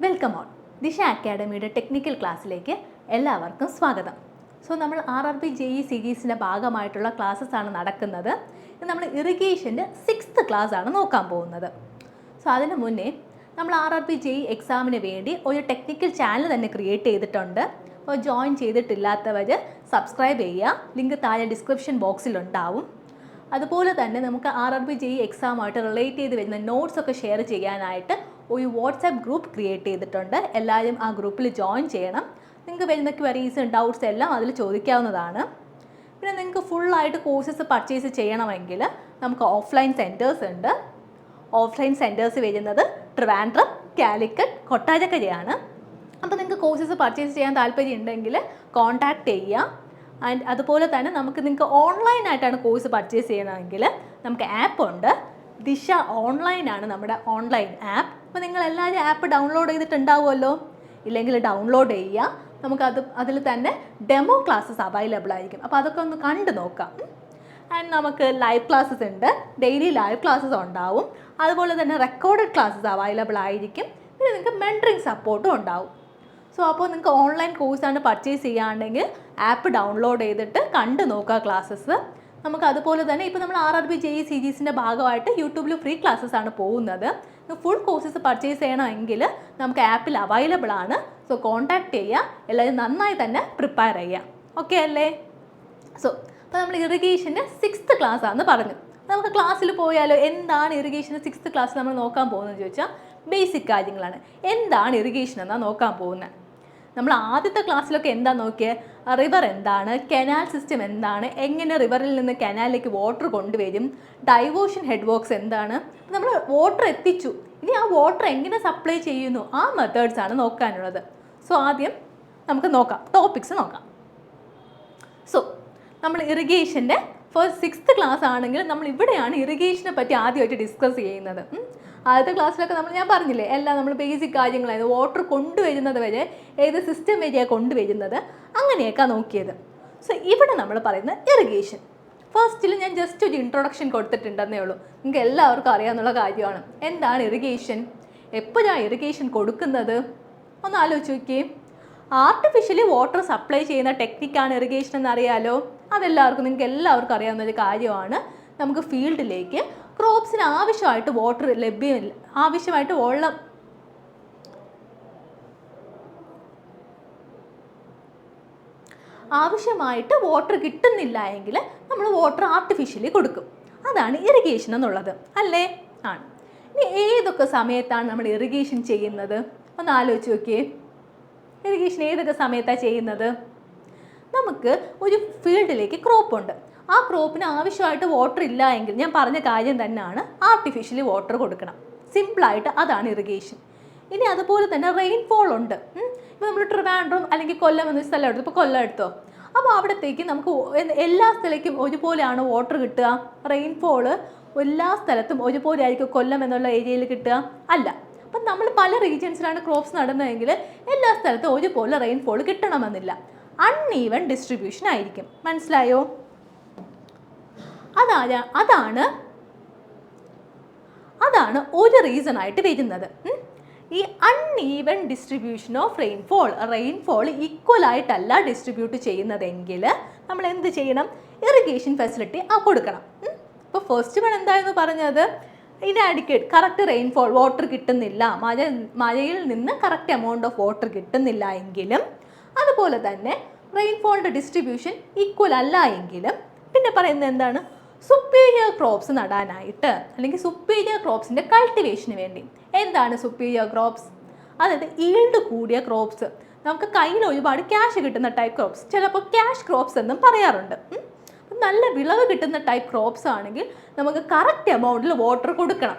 Welcome on ദിശ അക്കാഡമിയുടെ technical ക്ലാസ്സിലേക്ക് എല്ലാവർക്കും സ്വാഗതം. നമ്മൾ RRB JEE സീരീസിൻ്റെ ഭാഗമായിട്ടുള്ള ക്ലാസ്സസ് ആണ് നടക്കുന്നത്. ഇത് നമ്മൾ ഇറിഗേഷൻ്റെ 6th ക്ലാസ് ആണ് നോക്കാൻ പോകുന്നത്. അതിന് മുന്നേ നമ്മൾ RRB JEE എക്സാമിന് വേണ്ടി ഒരു ടെക്നിക്കൽ ചാനൽ തന്നെ ക്രിയേറ്റ് ചെയ്തിട്ടുണ്ട്. അപ്പോൾ ജോയിൻ ചെയ്തിട്ടില്ലാത്തവർ സബ്സ്ക്രൈബ് ചെയ്യുക, ലിങ്ക് താഴെ ഡിസ്ക്രിപ്ഷൻ ബോക്സിലുണ്ടാവും. അതുപോലെ തന്നെ നമുക്ക് RRB JEE എക്സാമായിട്ട് റിലേറ്റ് ചെയ്ത് വരുന്ന നോട്ട്സൊക്കെ ഷെയർ ചെയ്യാനായിട്ട് ഒരു വാട്സാപ്പ് ഗ്രൂപ്പ് ക്രിയേറ്റ് ചെയ്തിട്ടുണ്ട്. എല്ലാവരും ആ ഗ്രൂപ്പിൽ ജോയിൻ ചെയ്യണം. നിങ്ങൾക്ക് വരുന്ന ക്വയറീസ് ഡൗട്ട്സ് എല്ലാം അതിൽ ചോദിക്കാവുന്നതാണ്. പിന്നെ നിങ്ങൾക്ക് ഫുള്ളായിട്ട് കോഴ്സസ് പർച്ചേസ് ചെയ്യണമെങ്കിൽ നമുക്ക് ഓഫ്ലൈൻ സെൻറ്റേഴ്സ് ഉണ്ട്. ഓഫ്ലൈൻ സെൻറ്റേഴ്സ് വരുന്നത് ട്രിവാൻഡ്രം, കാലിക്കറ്റ്, കൊട്ടാരക്കരയാണ്. അപ്പോൾ നിങ്ങൾക്ക് കോഴ്സസ് പർച്ചേസ് ചെയ്യാൻ താല്പര്യം ഉണ്ടെങ്കിൽ കോൺടാക്റ്റ് ചെയ്യുക. ആൻഡ് അതുപോലെ തന്നെ നിങ്ങൾക്ക് ഓൺലൈനായിട്ടാണ് കോഴ്സ് പർച്ചേസ് ചെയ്യണമെങ്കിൽ നമുക്ക് ആപ്പ് ഉണ്ട്. ദിശ ഓൺലൈനാണ് നമ്മുടെ ഓൺലൈൻ ആപ്പ്. അപ്പോൾ നിങ്ങളെല്ലാവരും ആപ്പ് ഡൗൺലോഡ് ചെയ്തിട്ടുണ്ടാവുമല്ലോ. ഇല്ലെങ്കിൽ ഡൗൺലോഡ് ചെയ്യുക. അതിൽ തന്നെ ഡെമോ ക്ലാസ്സസ് അവൈലബിൾ ആയിരിക്കും. അപ്പോൾ അതൊക്കെ ഒന്ന് കണ്ടു നോക്കാം. ആൻഡ് നമുക്ക് ലൈവ് ക്ലാസ്സസ് ഉണ്ട്. ഡെയിലി ലൈവ് ക്ലാസ്സസ് ഉണ്ടാവും. അതുപോലെ തന്നെ റെക്കോർഡഡ് ക്ലാസ്സസ് അവൈലബിൾ ആയിരിക്കും. പിന്നെ നിങ്ങൾക്ക് മെൻറ്ററിങ് സപ്പോർട്ടും ഉണ്ടാവും. അപ്പോൾ നിങ്ങൾക്ക് ഓൺലൈൻ കോഴ്സാണ് പർച്ചേസ് ചെയ്യുകയാണെങ്കിൽ ആപ്പ് ഡൗൺലോഡ് ചെയ്തിട്ട് കണ്ടു നോക്കുക ക്ലാസ്സസ്. നമുക്ക് അതുപോലെ തന്നെ ഇപ്പോൾ നമ്മൾ RRB JEE സീരീസിൻ്റെ ഭാഗമായിട്ട് യൂട്യൂബിൽ ഫ്രീ ക്ലാസ്സസ് ആണ് പോകുന്നത്. ഫുൾ കോഴ്സസ് പർച്ചേസ് ചെയ്യണമെങ്കിൽ നമുക്ക് ആപ്പിൽ അവൈലബിൾ ആണ്. കോൺടാക്റ്റ് ചെയ്യുക. എല്ലാവരും നന്നായി തന്നെ പ്രിപ്പയർ ചെയ്യുക. ഓക്കെ അല്ലേ? അപ്പോൾ നമ്മൾ ഇറിഗേഷൻ്റെ 6th ക്ലാസ് ആണെന്ന് പറഞ്ഞു. നമുക്ക് ക്ലാസ്സിൽ പോയാലോ? എന്താണ് ഇറിഗേഷൻ്റെ 6th ക്ലാസ് നമ്മൾ നോക്കാൻ പോകുന്നതെന്ന് ചോദിച്ചാൽ ബേസിക് കാര്യങ്ങളാണ്. എന്താണ് ഇറിഗേഷൻ എന്നാണ് നോക്കാൻ പോകുന്നത്. നമ്മൾ ആദ്യത്തെ ക്ലാസ്സിലൊക്കെ എന്താ നോക്കിയത്? റിവർ എന്താണ്, കനാൽ സിസ്റ്റം എന്താണ്, എങ്ങനെ റിവറിൽ നിന്ന് കനാലിലേക്ക് വാട്ടർ കൊണ്ടുവരും, ഡൈവേർഷൻ ഹെഡ് വർക്ക്സ് എന്താണ്, നമ്മൾ വാട്ടർ എത്തിച്ചു, ഇനി ആ വാട്ടർ എങ്ങനെ സപ്ലൈ ചെയ്യുന്നു, ആ മെത്തേഡ്സ് ആണ് നോക്കാനുള്ളത്. ആദ്യം നമുക്ക് നോക്കാം, ടോപ്പിക്സ് നോക്കാം. നമ്മൾ ഇറിഗേഷൻ്റെ 6th ക്ലാസ് ആണെങ്കിൽ നമ്മൾ ഇവിടെയാണ് ഇറിഗേഷനെ പറ്റി ആദ്യമായിട്ട് ഡിസ്കസ് ചെയ്യുന്നത്. ആദ്യത്തെ ക്ലാസ്സിലൊക്കെ ഞാൻ പറഞ്ഞില്ലേ, എല്ലാം നമ്മൾ ബേസിക് കാര്യങ്ങളായിരുന്നു. വാട്ടർ കൊണ്ടുവരുന്നത് വരെ ഏത് സിസ്റ്റം വരെയാണ് കൊണ്ടുവരുന്നത്, അങ്ങനെയൊക്കെ നോക്കിയത്. ഇവിടെ നമ്മൾ പറയുന്നത് ഇറിഗേഷൻ. ഫസ്റ്റിൽ ഞാൻ ജസ്റ്റ് ഒരു ഇൻട്രൊഡക്ഷൻ കൊടുത്തിട്ടുണ്ടെന്നേ ഉള്ളൂ. നിങ്ങൾക്ക് എല്ലാവർക്കും അറിയാവുന്ന കാര്യമാണ്. എന്താണ് ഇറിഗേഷൻ, എപ്പോഴാണ് ഇറിഗേഷൻ കൊടുക്കുന്നത്, ഒന്ന് ആലോചിച്ച് നോക്കിയേ. ആർട്ടിഫിഷ്യലി വാട്ടർ സപ്ലൈ ചെയ്യുന്ന ടെക്നിക്കാണ് ഇറിഗേഷൻ എന്നറിയാലോ. നിങ്ങൾക്ക് എല്ലാവർക്കും അറിയാവുന്ന ഒരു കാര്യമാണ്. നമുക്ക് ഫീൽഡിലേക്ക് ക്രോപ്സിന് ആവശ്യമായിട്ട് വാട്ടർ ലഭ്യമില്ല, ആവശ്യമായിട്ട് വെള്ളം വാട്ടർ കിട്ടുന്നില്ല എങ്കിൽ നമ്മൾ വാട്ടർ ആർട്ടിഫിഷ്യലി കൊടുക്കും. അതാണ് ഇറിഗേഷൻ എന്നുള്ളത്, അല്ലേ? ആണ്. ഇനി ഏതൊക്കെ സമയത്താണ് നമ്മൾ ഇറിഗേഷൻ ചെയ്യുന്നത്, ഒന്ന് ആലോചിച്ച് നോക്കിയേ. ഇറിഗേഷൻ ഏതൊക്കെ സമയത്താണ് ചെയ്യുന്നത്? നമുക്ക് ഒരു ഫീൽഡിലേക്ക് ക്രോപ്പ് ഉണ്ട്. ആ ക്രോപ്പിന് ആവശ്യമായിട്ട് വാട്ടർ ഇല്ല എങ്കിൽ ഞാൻ പറഞ്ഞ കാര്യം തന്നെയാണ്, ആർട്ടിഫിഷ്യലി വാട്ടർ കൊടുക്കണം. സിമ്പിളായിട്ട് അതാണ് ഇറിഗേഷൻ. ഇനി അതുപോലെ തന്നെ റെയിൻഫോൾ ഉണ്ട്. ഇപ്പോൾ നമ്മൾ ട്രിവാൻഡ്രം അല്ലെങ്കിൽ കൊല്ലം എന്ന സ്ഥലം എടുത്തു. ഇപ്പോൾ കൊല്ലം എടുത്തോ, അപ്പോൾ അവിടത്തേക്ക് നമുക്ക് എല്ലാ സ്ഥലത്തേക്കും ഒരുപോലെയാണ് വാട്ടർ കിട്ടുക? റെയിൻഫോള് എല്ലാ സ്ഥലത്തും ഒരുപോലെ ആയിരിക്കും കൊല്ലം എന്നുള്ള ഏരിയയിൽ കിട്ടുക? അല്ല. അപ്പം നമ്മൾ പല റീജിയൻസിലാണ് ക്രോപ്സ് നടുന്നതെങ്കിൽ എല്ലാ സ്ഥലത്തും ഒരുപോലെ റെയിൻഫോൾ കിട്ടണമെന്നില്ല. അൺഈവൻ ഡിസ്ട്രിബ്യൂഷൻ ആയിരിക്കും. മനസ്സിലായോ? അതാണ് ഒരു റീസൺ ആയിട്ട് വരുന്നത്. ഈ uneven distribution of rainfall equal ആയിട്ടല്ല ഡിസ്ട്രിബ്യൂട്ട് ചെയ്യുന്നതെങ്കിൽ നമ്മൾ എന്ത് ചെയ്യണം? ഇറിഗേഷൻ ഫെസിലിറ്റി കൊടുക്കണം. ഇപ്പോൾ ഫസ്റ്റ് വൺ എന്തായിരുന്നു പറഞ്ഞത്? ഇനാഡിക്വേറ്റ്, കറക്റ്റ് റെയിൻഫോൾ, വാട്ടർ കിട്ടുന്നില്ല, മഴയിൽ നിന്ന് കറക്റ്റ് എമൗണ്ട് ഓഫ് വാട്ടർ കിട്ടുന്നില്ല എങ്കിലും, അതുപോലെ തന്നെ റെയിൻഫോളിൻ്റെ ഡിസ്ട്രിബ്യൂഷൻ ഈക്വൽ അല്ല എങ്കിലും, പിന്നെ പറയുന്നത് എന്താണ്? സുപ്പീരിയർ ക്രോപ്സ് നടാനായിട്ട് അല്ലെങ്കിൽ സുപ്പീരിയർ ക്രോപ്സിൻ്റെ കൾട്ടിവേഷന് വേണ്ടി. എന്താണ് സുപ്പീരിയർ ക്രോപ്സ്? അതായത് ഈൽഡ് കൂടിയ ക്രോപ്സ്, നമുക്ക് കയ്യിൽ ഒരുപാട് ക്യാഷ് കിട്ടുന്ന ടൈപ്പ് ക്രോപ്സ്, ചിലപ്പോൾ ക്യാഷ് ക്രോപ്സ് എന്നും പറയാറുണ്ട്. നല്ല വിളവ് കിട്ടുന്ന ടൈപ്പ് ക്രോപ്സ് ആണെങ്കിൽ നമുക്ക് കറക്റ്റ് എമൗണ്ടിൽ വാട്ടർ കൊടുക്കണം.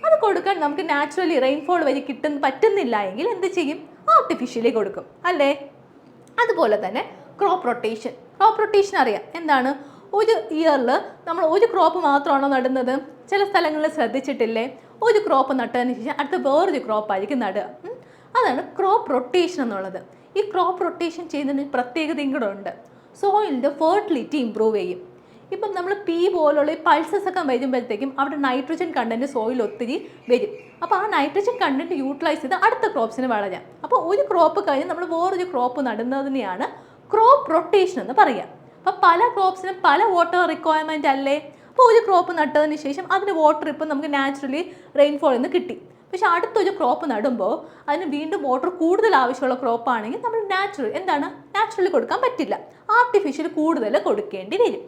അത് കൊടുക്കാൻ നമുക്ക് നാച്ചുറലി റെയിൻഫോൾ വഴി പറ്റുന്നില്ല എങ്കിൽ എന്ത് ചെയ്യും? ആർട്ടിഫിഷ്യലി കൊടുക്കും, അല്ലേ? അതുപോലെ തന്നെ ക്രോപ്പ് റൊട്ടേഷൻ അറിയാം. എന്താണ്? ഒരു ഇയറിൽ നമ്മൾ ഒരു ക്രോപ്പ് മാത്രമാണോ നടുന്നത്? ചില സ്ഥലങ്ങളിൽ ശ്രദ്ധിച്ചിട്ടില്ലേ? ഒരു ക്രോപ്പ് നട്ടതിന് ശേഷം അടുത്ത വേറൊരു ക്രോപ്പായിരിക്കും നടുക. അതാണ് ക്രോപ്പ് റൊട്ടേഷൻ എന്നുള്ളത്. ഈ ക്രോപ്പ് റൊട്ടേഷൻ ചെയ്യുന്നതിന് പ്രത്യേകതയും കൂടെ ഉണ്ട്. സോയിലിൻ്റെ ഫെർട്ടിലിറ്റി ഇമ്പ്രൂവ് ചെയ്യും. ഇപ്പം നമ്മൾ പി പോലുള്ള ഈ പൾസസ് ഒക്കെ വരുമ്പോഴത്തേക്കും അവിടെ നൈട്രജൻ കണ്ടൻറ്റ് സോയിൽ ഒത്തിരി വരും. അപ്പോൾ ആ നൈട്രജൻ കണ്ടൻറ്റ് യൂട്ടിലൈസ് ചെയ്ത് അടുത്ത ക്രോപ്സിന് വളരാം. അപ്പോൾ ഒരു ക്രോപ്പ് കഴിഞ്ഞ് നമ്മൾ വേറൊരു ക്രോപ്പ് നടുന്നതിനെയാണ് ക്രോപ്പ് റൊട്ടേഷൻ എന്ന് പറയുക. അപ്പോൾ പല ക്രോപ്സിനും പല വാട്ടർ റിക്വയർമെൻറ്റ് അല്ലേ. അപ്പോൾ ഒരു ക്രോപ്പ് നട്ടതിന് ശേഷം അതിന് വാട്ടർ ഇപ്പം നമുക്ക് നാച്ചുറലി റെയിൻഫോളിൽ നിന്ന് കിട്ടി. പക്ഷേ അടുത്തൊരു ക്രോപ്പ് നടുമ്പോൾ അതിന് വീണ്ടും വാട്ടർ കൂടുതൽ ആവശ്യമുള്ള ക്രോപ്പാണെങ്കിൽ നമ്മൾ നാച്ചുറലി കൊടുക്കാൻ പറ്റില്ല, ആർട്ടിഫിഷ്യൽ കൂടുതൽ കൊടുക്കേണ്ടി വരും.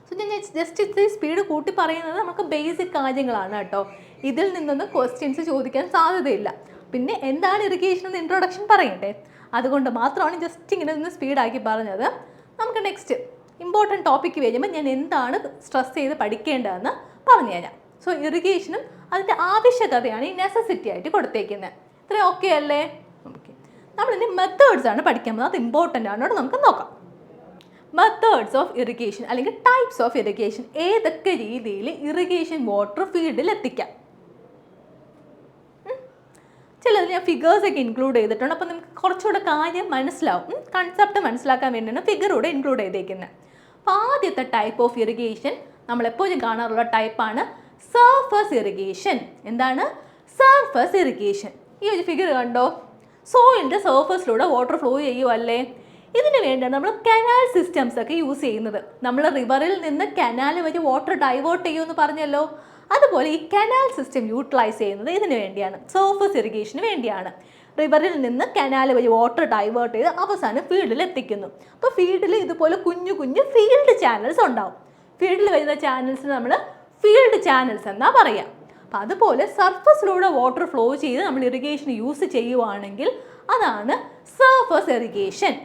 സോ ഞാൻ ജസ്റ്റ് ഇത്തിരി സ്പീഡ് കൂട്ടി പറയുന്നത് നമുക്ക് ബേസിക് കാര്യങ്ങളാണ് കേട്ടോ. ഇതിൽ നിന്നൊന്നും ക്വസ്റ്റ്യൻസ് ചോദിക്കാൻ സാധ്യതയില്ല. പിന്നെ എന്താണ് ഇറിഗേഷൻ എന്ന് ഇൻട്രൊഡക്ഷൻ പറയട്ടെ, അതുകൊണ്ട് മാത്രമാണ് ജസ്റ്റ് ഇങ്ങനെ നിന്ന് സ്പീഡാക്കി പറഞ്ഞത്. നമുക്ക് നെക്സ്റ്റ് ഇമ്പോർട്ടൻറ്റ് ടോപ്പിക്ക് വരുമ്പോൾ ഞാൻ എന്താണ് സ്ട്രെസ് ചെയ്ത് പഠിക്കേണ്ടതെന്ന് പറഞ്ഞു തരാം. സോ ഇറിഗേഷനും അതിൻ്റെ ആവശ്യകതയാണ് ഈ നെസസിറ്റി ആയിട്ട് കൊടുത്തേക്കുന്നത്. ഇത്രയും ഓക്കെ അല്ലേ? ഓക്കെ. നമ്മളിനി മെത്തേഡ്സ് ആണ് പഠിക്കാൻ പോകുന്നത്, അത് ഇമ്പോർട്ടൻ്റ് ആണ്. നമുക്ക് നോക്കാം മെത്തേഡ്സ് ഓഫ് ഇറിഗേഷൻ അല്ലെങ്കിൽ ടൈപ്സ് ഓഫ് ഇറിഗേഷൻ. ഏതൊക്കെ രീതിയിൽ ഇറിഗേഷൻ വാട്ടർ ഫീൽഡിൽ എത്തിക്കാം. ചിലത് ഞാൻ ഫിഗേഴ്സൊക്കെ ഇൻക്ലൂഡ് ചെയ്തിട്ടുണ്ട്. അപ്പോൾ നമുക്ക് കുറച്ചുകൂടെ കാര്യം മനസ്സിലാവും, കൺസെപ്റ്റ് മനസ്സിലാക്കാൻ വേണ്ടിയാണ് ഫിഗറൂടെ ഇൻക്ലൂഡ് ചെയ്തേക്കുന്നത്. അപ്പോൾ ആദ്യത്തെ ടൈപ്പ് ഓഫ് ഇറിഗേഷൻ നമ്മളെപ്പോഴും കാണാറുള്ള ടൈപ്പാണ് സർഫസ് ഇറിഗേഷൻ. എന്താണ് സർഫസ് ഇറിഗേഷൻ? ഈ ഒരു ഫിഗർ കണ്ടോ, സോയിലിൻ്റെ സർഫസിലൂടെ വാട്ടർ ഫ്ലോ ചെയ്യുമല്ലേ. ഇതിന് വേണ്ടിയാണ് നമ്മൾ കനാൽ സിസ്റ്റംസ് ഒക്കെ യൂസ് ചെയ്യുന്നത്. നമ്മൾ റിവറിൽ നിന്ന് കനാൽ വഴി വാട്ടർ ഡൈവേർട്ട് ചെയ്യുമെന്ന് പറഞ്ഞല്ലോ, അതുപോലെ ഈ കനാൽ സിസ്റ്റം യൂട്ടിലൈസ് ചെയ്യുന്നത് ഇതിന് വേണ്ടിയാണ്, സർഫസ് ഇറിഗേഷന് വേണ്ടിയാണ്. റിവറിൽ നിന്ന് കനാൽ വഴി വാട്ടർ ഡൈവേർട്ട് ചെയ്ത് അവസാനം ഫീൽഡിൽ എത്തിക്കുന്നു. അപ്പോൾ ഫീൽഡിൽ ഇതുപോലെ കുഞ്ഞു കുഞ്ഞു ഫീൽഡ് ചാനൽസ് ഉണ്ടാവും. ഫീൽഡിൽ വരുന്ന ചാനൽസ് നമ്മൾ ഫീൽഡ് ചാനൽസ് എന്നാ പറയാം. അപ്പം അതുപോലെ സർഫസിലൂടെ വാട്ടർ ഫ്ലോ ചെയ്ത് നമ്മൾ ഇറിഗേഷൻ യൂസ് ചെയ്യുവാണെങ്കിൽ അതാണ് സർഫസ് ഇറിഗേഷൻ.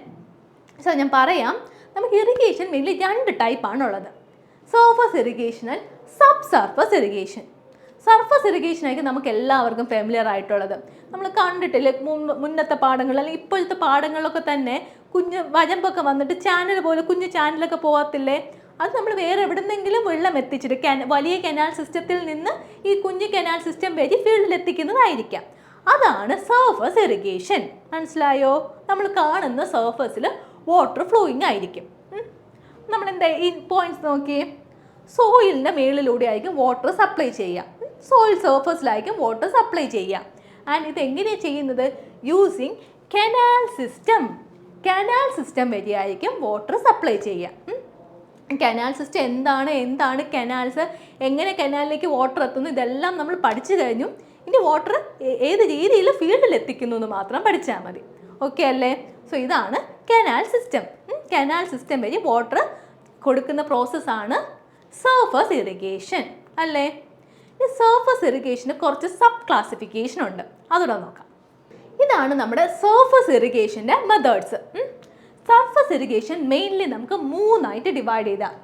സോ ഞാൻ പറയാം, നമുക്ക് ഇറിഗേഷൻ മെയിൻലി 2 ടൈപ്പാണുള്ളത്, surface irrigation and sub surface irrigation. Surface ഇറിഗേഷനായിരിക്കും നമുക്ക് എല്ലാവർക്കും ഫെമിലിയർ ആയിട്ടുള്ളത്. നമ്മൾ കണ്ടിട്ടില്ലേ മുന്നത്തെ പാഠങ്ങൾ അല്ലെങ്കിൽ ഇപ്പോഴത്തെ പാഠങ്ങളിലൊക്കെ തന്നെ കുഞ്ഞ് വരമ്പൊക്കെ വന്നിട്ട് ചാനൽ പോലെ കുഞ്ഞു ചാനലൊക്കെ പോകത്തില്ലേ. അത് നമ്മൾ വേറെ എവിടെന്നെങ്കിലും വെള്ളം എത്തിച്ചിട്ട് വലിയ കനാൽ സിസ്റ്റത്തിൽ നിന്ന് ഈ കുഞ്ഞു കനാൽ സിസ്റ്റം വഴി ഫീൽഡിൽ എത്തിക്കുന്നതായിരിക്കാം. അതാണ് സർഫസ് ഇറിഗേഷൻ. മനസ്സിലായോ? നമ്മൾ കാണുന്ന സർഫസിൽ വാട്ടർ ഫ്ലോയിങ് ആയിരിക്കും. നമ്മളെന്താ ഈ പോയിന്റ്സ് നോക്കിയേ, സോയിലിൻ്റെ മേളിലൂടെ ആയിരിക്കും വാട്ടർ സപ്ലൈ ചെയ്യുക, സോയിൽ സർഫസിലായിരിക്കും വാട്ടർ സപ്ലൈ ചെയ്യുക. ആൻഡ് ഇത് എങ്ങനെയാണ് ചെയ്യുന്നത്? Using canal system. Canal system വഴിയായിരിക്കും വാട്ടർ സപ്ലൈ ചെയ്യുക. കനാൽ സിസ്റ്റം എന്താണ് കനാൽസ്, എങ്ങനെ കനാലിലേക്ക് വാട്ടർ എത്തുന്നു, ഇതെല്ലാം നമ്മൾ പഠിച്ചു കഴിഞ്ഞു. ഇനി വാട്ടർ ഏത് രീതിയിൽ ഫീൽഡിൽ എത്തിക്കുന്നു എന്ന് മാത്രം പഠിച്ചാൽ മതി. ഓക്കെ അല്ലേ? സോ ഇതാണ് കനാൽ സിസ്റ്റം. കനാൽ സിസ്റ്റം വഴി വാട്ടർ കൊടുക്കുന്ന പ്രോസസ്സാണ് സർഫസ് ഇറിഗേഷൻ അല്ലേ. ഈ സർഫസ് ഇറിഗേഷന് കുറച്ച് സബ് ക്ലാസിഫിക്കേഷൻ ഉണ്ട്, അതുകൂടെ നോക്കാം. ഇതാണ് നമ്മുടെ സർഫസ് ഇറിഗേഷൻ്റെ മെത്തേഡ്സ്. സർഫസ് ഇറിഗേഷൻ മെയിൻലി നമുക്ക് 3ആയിട്ട് ഡിവൈഡ് ചെയ്താൽ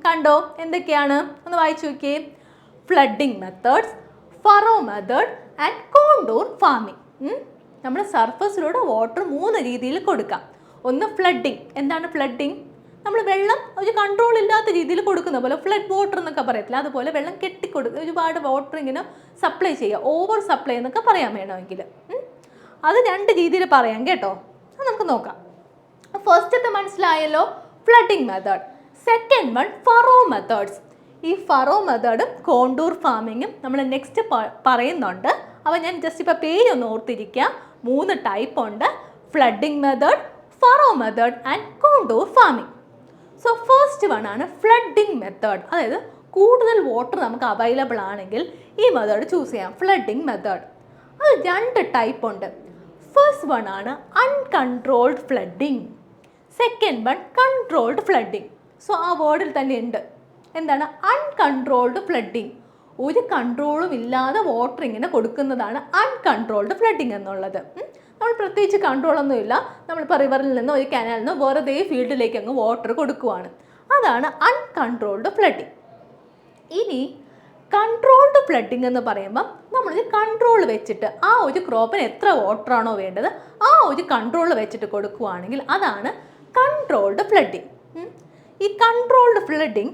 കണ്ടോ, എന്തൊക്കെയാണ് ഒന്ന് വായിച്ചു നോക്കിയേ. Flooding methods, furrow method and contour farming. നമ്മൾ സർഫസിലൂടെ വാട്ടർ 3 രീതിയിൽ കൊടുക്കാം. ഒന്ന് ഫ്ലഡിങ്. എന്താണ് ഫ്ലഡിങ്? നമ്മൾ വെള്ളം ഒരു കൺട്രോൾ ഇല്ലാത്ത രീതിയിൽ കൊടുക്കുന്ന പോലെ ഫ്ലഡ് വാട്ടർ എന്നൊക്കെ പറയത്തില്ല, അതുപോലെ വെള്ളം കെട്ടിക്കൊടുക്കുക, ഒരുപാട് വാട്ടർ ഇങ്ങനെ സപ്ലൈ ചെയ്യുക, ഓവർ സപ്ലൈ എന്നൊക്കെ പറയാൻ വേണമെങ്കിൽ. അത് 2 രീതിയിൽ പറയാം കേട്ടോ. അത് നമുക്ക് നോക്കാം. ഫസ്റ്റത്തെ മനസ്സിലായല്ലോ, flooding method. Second one furrow methods. ഈ ഫറോ മെത്തേഡും കോണ്ടൂർ ഫാമിങ്ങും നമ്മൾ നെക്സ്റ്റ് പറയുന്നുണ്ട്. അപ്പോൾ ഞാൻ ജസ്റ്റ് ഇപ്പോൾ പേരൊന്ന് ഓർത്തിരിക്കുക. 3 ടൈപ്പ് ഉണ്ട്, flooding method, furrow method and contour farming. So first one ആണ് ഫ്ലഡിങ് മെത്തേഡ്. അതായത് കൂടുതൽ വാട്ടർ നമുക്ക് അവൈലബിൾ ആണെങ്കിൽ ഈ മെത്തേഡ് ചൂസ് ചെയ്യാം, ഫ്ലഡിങ് മെത്തേഡ്. അത് 2 ടൈപ്പ് ഉണ്ട്. ഫസ്റ്റ് വൺ ആണ് uncontrolled flooding, second one controlled flooding. So ആ വേർഡിൽ തന്നെ ഉണ്ട്, എന്താണ് അൺകൺട്രോൾഡ് ഫ്ലഡിങ്. ഒരു കൺട്രോളും ഇല്ലാതെ വാട്ടർ ഇങ്ങനെ കൊടുക്കുന്നതാണ് അൺകൺട്രോൾഡ് ഫ്ലഡിങ് എന്നുള്ളത്. നമ്മൾ പ്രത്യേകിച്ച് കൺട്രോളൊന്നുമില്ല, നമ്മളിപ്പോൾ റിവറിൽ നിന്ന് ഒരു കനാലിൽ നിന്ന് വെറുതെ ഫീൽഡിലേക്ക് അങ്ങ് വാട്ടർ കൊടുക്കുവാണ്, അതാണ് അൺകൺട്രോൾഡ് ഫ്ലഡിങ്. ഇനി കൺട്രോൾഡ് ഫ്ലഡിങ് എന്ന് പറയുമ്പം നമ്മളൊരു കൺട്രോൾ വെച്ചിട്ട് ആ ഒരു ക്രോപ്പിന് എത്ര വാട്ടറാണോ വേണ്ടത് ആ ഒരു കൺട്രോൾ വെച്ചിട്ട് കൊടുക്കുകയാണെങ്കിൽ അതാണ് കൺട്രോൾഡ് ഫ്ലഡിങ്. ഈ കൺട്രോൾഡ് ഫ്ലഡിങ്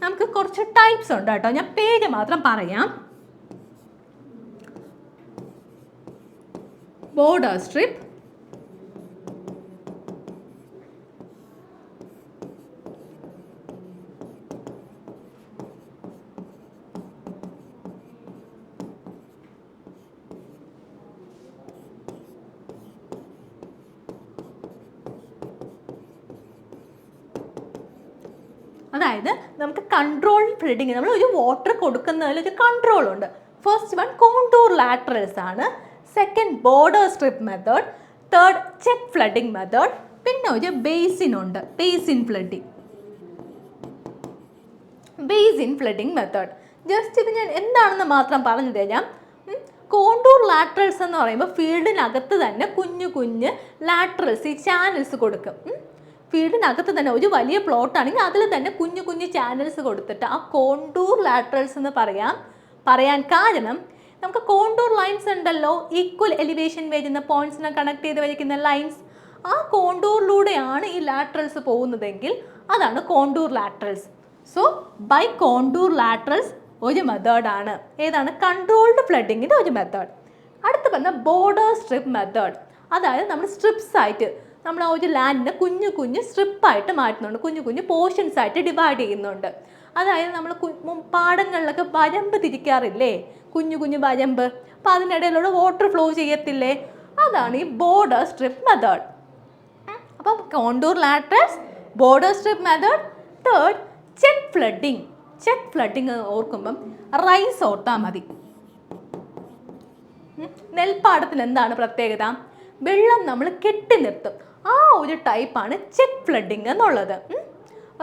നമുക്ക് കുറച്ച് ടൈപ്സ് ഉണ്ട് കേട്ടോ, ഞാൻ പേര് മാത്രം പറയാം. ബോർഡർ സ്ട്രിപ്പ്, അതായത് നമുക്ക് കൺട്രോൾ ഫ്ലഡിങ്, നമ്മൾ ഒരു വാട്ടർ കൊടുക്കുന്നതിൽ ഒരു കൺട്രോൾ ഉണ്ട്. ഫസ്റ്റ് വൺ കോണ്ടൂർ ലാറ്ററൽസ് ആണ്, second border strip method, third check flooding method, പിന്നെ ഒരു ബേസിൻ ഉണ്ട്, ബേസിൻ ഫ്ലഡിങ് മെത്തേഡ്. ജസ്റ്റ് ഇത് ഞാൻ എന്താണെന്ന് മാത്രം പറഞ്ഞു തരാം. കോണ്ടൂർ ലാറ്ററൽസ് എന്ന് പറയുമ്പോൾ ഫീൽഡിനകത്ത് തന്നെ കുഞ്ഞു കുഞ്ഞ് ലാറ്ററൽസ്, ഈ ചാനൽസ് കൊടുക്കും. ഫീൽഡിനകത്ത് തന്നെ ഒരു വലിയ പ്ലോട്ട് ആണെങ്കിൽ അതിൽ തന്നെ കുഞ്ഞു കുഞ്ഞു ചാനൽസ് കൊടുത്തിട്ട് ആ കോണ്ടൂർ ലാറ്ററൽസ് എന്ന് പറയാൻ കാരണം നമുക്ക് കോണ്ടൂർ ലൈൻസ് ഉണ്ടല്ലോ, ഈക്വൽ എലിവേഷൻ വരുന്ന പോയിന്റ്സിനെ കണക്ട് ചെയ്ത് വരയ്ക്കുന്ന ലൈൻസ്, ആ കോണ്ടൂറിലൂടെയാണ് ഈ ലാറ്ററൽസ് പോകുന്നതെങ്കിൽ അതാണ് contour laterals. So by contour laterals ഒരു മെത്തേഡാണ്. ഏതാണ്? കൺട്രോൾഡ് ഫ്ലഡിങ്ങിൻ്റെ ഒരു മെത്തേഡ്. അടുത്ത് പറഞ്ഞ ബോർഡർ സ്ട്രിപ്പ് മെത്തേഡ്. അതായത് നമ്മൾ സ്ട്രിപ്സ് ആയിട്ട് നമ്മൾ ആ ഒരു ലാൻഡിനെ കുഞ്ഞു കുഞ്ഞു സ്ട്രിപ്പായിട്ട് മാറ്റുന്നുണ്ട്, കുഞ്ഞു കുഞ്ഞു പോർഷൻസ് ആയിട്ട് ഡിവൈഡ് ചെയ്യുന്നുണ്ട്. അതായത് നമ്മൾ പാടങ്ങളിലൊക്കെ വരമ്പ് തിരിക്കാറില്ലേ, കുഞ്ഞു കുഞ്ഞു വരമ്പ്, അപ്പോൾ അതിനിടയിലൂടെ വാട്ടർ ഫ്ലോ ചെയ്യത്തില്ലേ, അതാണ് ഈ ബോർഡർ സ്ട്രിപ്പ് മെത്തേഡ്. അപ്പം contour laterals, border strip method. Third check flooding ഓർക്കുമ്പം റൈസ് ഓർത്താൽ മതി. നെൽപ്പാടത്തിന് എന്താണ് പ്രത്യേകത? വെള്ളം നമ്മൾ കെട്ടി നിർത്തും. ആ ഒരു ടൈപ്പാണ് ചെക്ക് ഫ്ലഡിങ് എന്നുള്ളത്.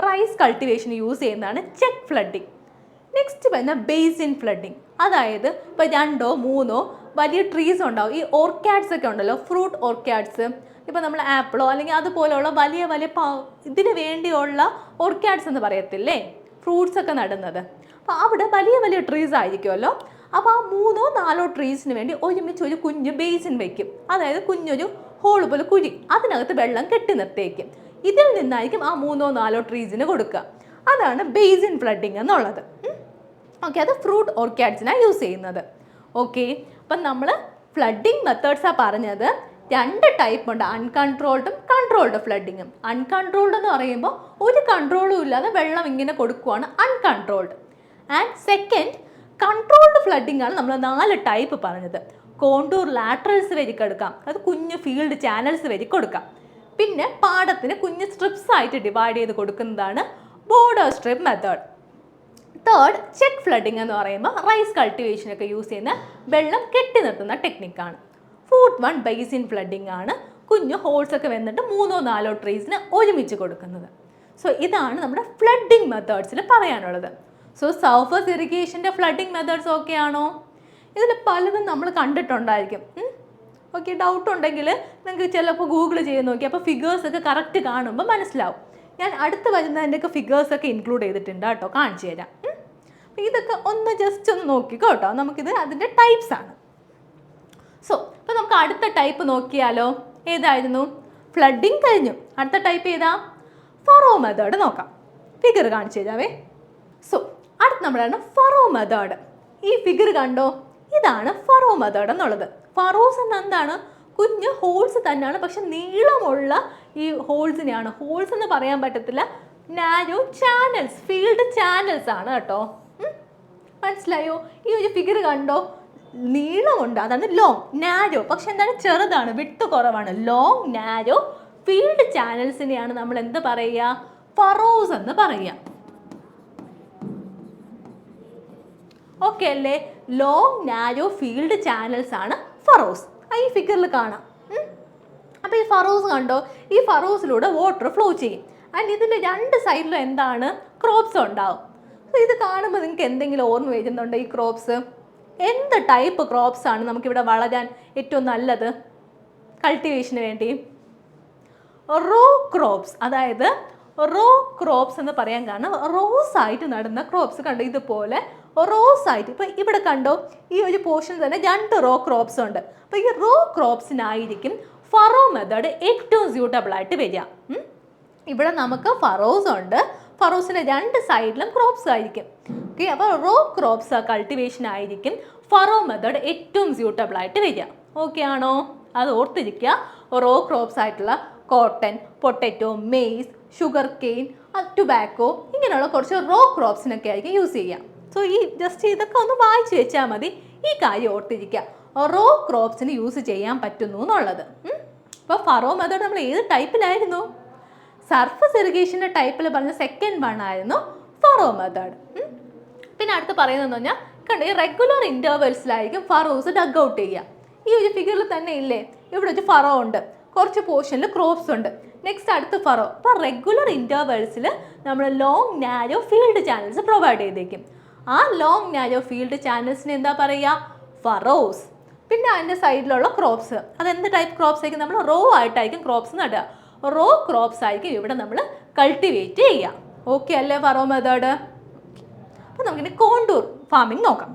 റൈസ് കൾട്ടിവേഷന് യൂസ് ചെയ്യുന്നതാണ് ചെക്ക് ഫ്ലഡിങ്. നെക്സ്റ്റ് വരുന്ന ബേസിൻ ഫ്ലഡിങ്. അതായത് ഇപ്പോൾ 2 or 3 വലിയ ട്രീസ് ഉണ്ടാവും. ഈ ഓർക്കാഡ്സ് ഒക്കെ ഉണ്ടല്ലോ, ഫ്രൂട്ട് ഓർക്കാഡ്സ്, ഇപ്പോൾ നമ്മൾ ആപ്പിളോ അല്ലെങ്കിൽ അതുപോലെയുള്ള വലിയ വലിയ ഇതിന് വേണ്ടിയുള്ള ഓർക്കാഡ്സ് എന്ന് പറയത്തില്ലേ, ഫ്രൂട്ട്സ് ഒക്കെ നടുന്നത്. അപ്പോൾ അവിടെ വലിയ വലിയ ട്രീസ് ആയിരിക്കുമല്ലോ. അപ്പോൾ ആ 3 or 4 ട്രീസിന് വേണ്ടി ഒരുമിച്ച് ഒരു കുഞ്ഞു ബേസിൻ വയ്ക്കും. അതായത് കുഞ്ഞൊരു ഹോള് പോലെ കുഴി, അതിനകത്ത് വെള്ളം കെട്ടി നിർത്തിയേക്കും. ഇതിൽ നിന്നായിരിക്കും ആ 3 or 4 ട്രീസിന് കൊടുക്കുക. അതാണ് ബേസിൻ ഫ്ലഡിങ് എന്നുള്ളത്. ഓക്കെ, അത് ഫ്രൂട്ട് ഓർക്കാഡ്സിനാണ് യൂസ് ചെയ്യുന്നത്. ഓക്കെ, അപ്പം നമ്മൾ ഫ്ലഡിങ് മെത്തേഡ്സാണ് പറഞ്ഞത്. 2 ടൈപ്പ് ഉണ്ട്, അൺകൺട്രോൾഡും കൺട്രോൾഡ് ഫ്ലഡിങ്ങും. അൺകൺട്രോൾഡ് എന്ന് പറയുമ്പോൾ ഒരു കൺട്രോളും ഇല്ലാതെ വെള്ളം ഇങ്ങനെ കൊടുക്കുവാണ് uncontrolled. And second controlled flooding ആണ് നമ്മൾ 4 ടൈപ്പ് പറഞ്ഞത്. കോണ്ടൂർ ലാറ്ററൽസ് വഴി കൊടുക്കാം, അത് കുഞ്ഞു ഫീൽഡ് ചാനൽസ് വഴി കൊടുക്കാം. പിന്നെ പാടത്തിന് കുഞ്ഞു സ്ട്രിപ്സ് ആയിട്ട് ഡിവൈഡ് ചെയ്ത് കൊടുക്കുന്നതാണ് border strip method. Third check flooding എന്ന് പറയുമ്പോൾ റൈസ് കൾട്ടിവേഷനൊക്കെ യൂസ് ചെയ്യുന്ന വെള്ളം കെട്ടി നിർത്തുന്ന ടെക്നിക്കാണ്. ഫോർത്ത് വൺ ബേസിൻ ഫ്ലഡിങ് ആണ്, കുഞ്ഞു ഹോൾസ് ഒക്കെ വന്നിട്ട് 3 or 4 ട്രീസിന് ഒരുമിച്ച് കൊടുക്കുന്നത്. സോ ഇതാണ് നമ്മുടെ ഫ്ലഡിങ് മെത്തേഡ്സിൽ പറയാനുള്ളത്. സോ സർഫസ് ഇറിഗേഷൻ്റെ ഫ്ലഡിങ് മെത്തേഡ്സ് ഓക്കെ ആണോ? ഇതിൽ പലതും നമ്മൾ കണ്ടിട്ടുണ്ടായിരിക്കും. ഓക്കെ, ഡൗട്ട് ഉണ്ടെങ്കിൽ നിങ്ങൾക്ക് ചിലപ്പോൾ ഗൂഗിൾ ചെയ്ത് നോക്കി, അപ്പോൾ ഫിഗേഴ്സൊക്കെ കറക്റ്റ് കാണുമ്പോൾ മനസ്സിലാവും. ഞാൻ അടുത്ത് വരുന്നതിൻ്റെയൊക്കെ ഫിഗേഴ്സൊക്കെ ഇൻക്ലൂഡ് ചെയ്തിട്ടുണ്ട് കേട്ടോ, കാണിച്ചു തരാം. ഇതൊക്കെ ഒന്ന് ജസ്റ്റ് ഒന്ന് നോക്കിക്കോ കേട്ടോ. നമുക്കിത് അതിൻ്റെ ടൈപ്സ് ആണ്. സോ ഇപ്പോൾ നമുക്ക് അടുത്ത ടൈപ്പ് നോക്കിയാലോ? ഏതായിരുന്നു? ഫ്ലഡിങ് കഴിഞ്ഞു. അടുത്ത ടൈപ്പ് ഏതാ? ഫറോ മെത്തേഡ് നോക്കാം. ഫിഗർ കാണിച്ചു തരാവേ. സോ അടുത്ത നമ്മളാണ് ഫറോ മെത്തേഡ്. ഈ ഫിഗർ കണ്ടോ? ഇതാണ് ഫറോ മെത്തേഡ് എന്നുള്ളത്. ഫറോസ് എന്ന എന്താണ്? കുഞ്ഞ് ഹോൾസ് തന്നെയാണ്, പക്ഷെ നീളമുള്ള ഈ ഹോൾസിനെയാണ്, ഹോൾസ് എന്ന് പറയാൻ പറ്റത്തില്ല, നാരോ ചാനൽസ്, ഫീൽഡ് ചാനൽസ് ആണ് കേട്ടോ. മനസ്സിലായോ? ഈ ഒരു ഫിഗർ കണ്ടോ? നീളമുണ്ട്, അതാണ് ലോങ്. നാരോ പക്ഷെ എന്താണ്? ചെറുതാണ്, വിട്ട് കുറവാണ്. ലോങ് നാരോ ഫീൽഡ് ചാനൽസിനെയാണ് നമ്മൾ എന്ത് പറയുക? ഫറോസ് എന്ന് പറയുക. ഓക്കെ അല്ലേ? ലോങ് നാരോ ഫീൽഡ് ചാനൽസ് ആണ് ഫറോസ്. ഈ ഫിഗറിൽ കാണാം. അപ്പോൾ ഈ ഫറോസ് കണ്ടോ? ഈ ഫറോസിലൂടെ വാട്ടർ ഫ്ലോ ചെയ്യും. ആൻഡ് ഇതിൻ്റെ 2 സൈഡിലും എന്താണ്? ക്രോപ്സ് ഉണ്ടാവും. സോ ഇത് കാണുമ്പോൾ നിങ്ങൾക്ക് എന്തെങ്കിലും ഓർമ്മ വരുന്നുണ്ടോ? ഈ ക്രോപ്സ് എന്ത് ടൈപ്പ് ക്രോപ്സ് ആണ് നമുക്കിവിടെ വളരാൻ ഏറ്റവും നല്ലത് കൾട്ടിവേഷന് വേണ്ടി? Row crops. അതായത് റോ ക്രോപ്സ് എന്ന് പറയാൻ കാരണം റോസ് ആയിട്ട് നടുന്ന ക്രോപ്സ് കണ്ടോ? ഇതുപോലെ റോസ് ആയിട്ട്. ഇപ്പോൾ ഇവിടെ കണ്ടോ? ഈ ഒരു പോർഷൻ തന്നെ 2 റോ ക്രോപ്സ് ഉണ്ട്. അപ്പോൾ ഈ റോ ക്രോപ്സിനായിരിക്കും ഫറോ മെത്തേഡ് ഏറ്റവും സ്യൂട്ടബിൾ ആയിട്ട് വരിക. ഇവിടെ നമുക്ക് ഫറോസ് ഉണ്ട്, ഫറോസിൻ്റെ 2 സൈഡിലും ക്രോപ്സ് ആയിരിക്കും. ഓക്കെ, അപ്പോൾ റോ ക്രോപ്സ് കൾട്ടിവേഷൻ ആയിരിക്കും ഫറോ മെത്തേഡ് ഏറ്റവും സ്യൂട്ടബിൾ ആയിട്ട് വരിക. ഓക്കെ ആണോ? അത് ഓർത്തിരിക്കുക. റോ ക്രോപ്സ് ആയിട്ടുള്ള cotton, potato, maize, sugar cane, tobacco, ഇങ്ങനെയുള്ള കുറച്ച് റോ ക്രോപ്സിനൊക്കെ ആയിരിക്കും യൂസ് ചെയ്യുക. സോ ഈ ജസ്റ്റ് ഇതൊക്കെ ഒന്ന് വായിച്ച് വെച്ചാൽ മതി. ഈ കാര്യം ഓർത്തിരിക്കുക, റോ ക്രോപ്സിന് യൂസ് ചെയ്യാൻ പറ്റുന്നു എന്നുള്ളത്. അപ്പോൾ ഫറോ മെത്തേഡ് നമ്മൾ ഏത് ടൈപ്പിലായിരുന്നു? സർഫസ് ഇറിഗേഷൻ്റെ ടൈപ്പിൽ പറഞ്ഞ സെക്കൻഡ് വൺ ആയിരുന്നു ഫറോ മെത്തേഡ്. പിന്നെ അടുത്ത് പറയുന്നതെന്ന് പറഞ്ഞാൽ കണ്ടോ, ഈ റെഗുലർ ഇൻ്റർവെൽസിലായിരിക്കും ഫറോസ് ഡഗ് ഔട്ട് ചെയ്യുക. ഈ ഒരു ഫിഗറിൽ തന്നെ ഇല്ലേ, ഇവിടെ ഒരു ഫറോ ഉണ്ട്, കുറച്ച് പോർഷനിൽ ക്രോപ്സ് ഉണ്ട്, നെക്സ്റ്റ് അടുത്ത് ഫറോ. അപ്പോൾ റെഗുലർ ഇൻ്റർവെൽസിൽ നമ്മൾ long narrow field channels provide ചെയ്തേക്കും. ആ ലോങ് നാരോ ഫീൽഡ് ചാനൽസിന് എന്താ പറയുക? ഫറോസ്. പിന്നെ അതിൻ്റെ സൈഡിലുള്ള ക്രോപ്സ്, അതെന്ത് ടൈപ്പ് ക്രോപ്സ് ആയിരിക്കും? നമ്മൾ റോ ആയിട്ടായിരിക്കും ക്രോപ്സ് നടുക. റോ ക്രോപ്സ് ആയിരിക്കും ഇവിടെ നമ്മൾ കൾട്ടിവേറ്റ് ചെയ്യുക. ഓക്കെ അല്ലേ ഫറോ മെത്തേഡ്? അപ്പോൾ നമുക്കിനി കോണ്ടൂർ ഫാമിംഗ് നോക്കാം.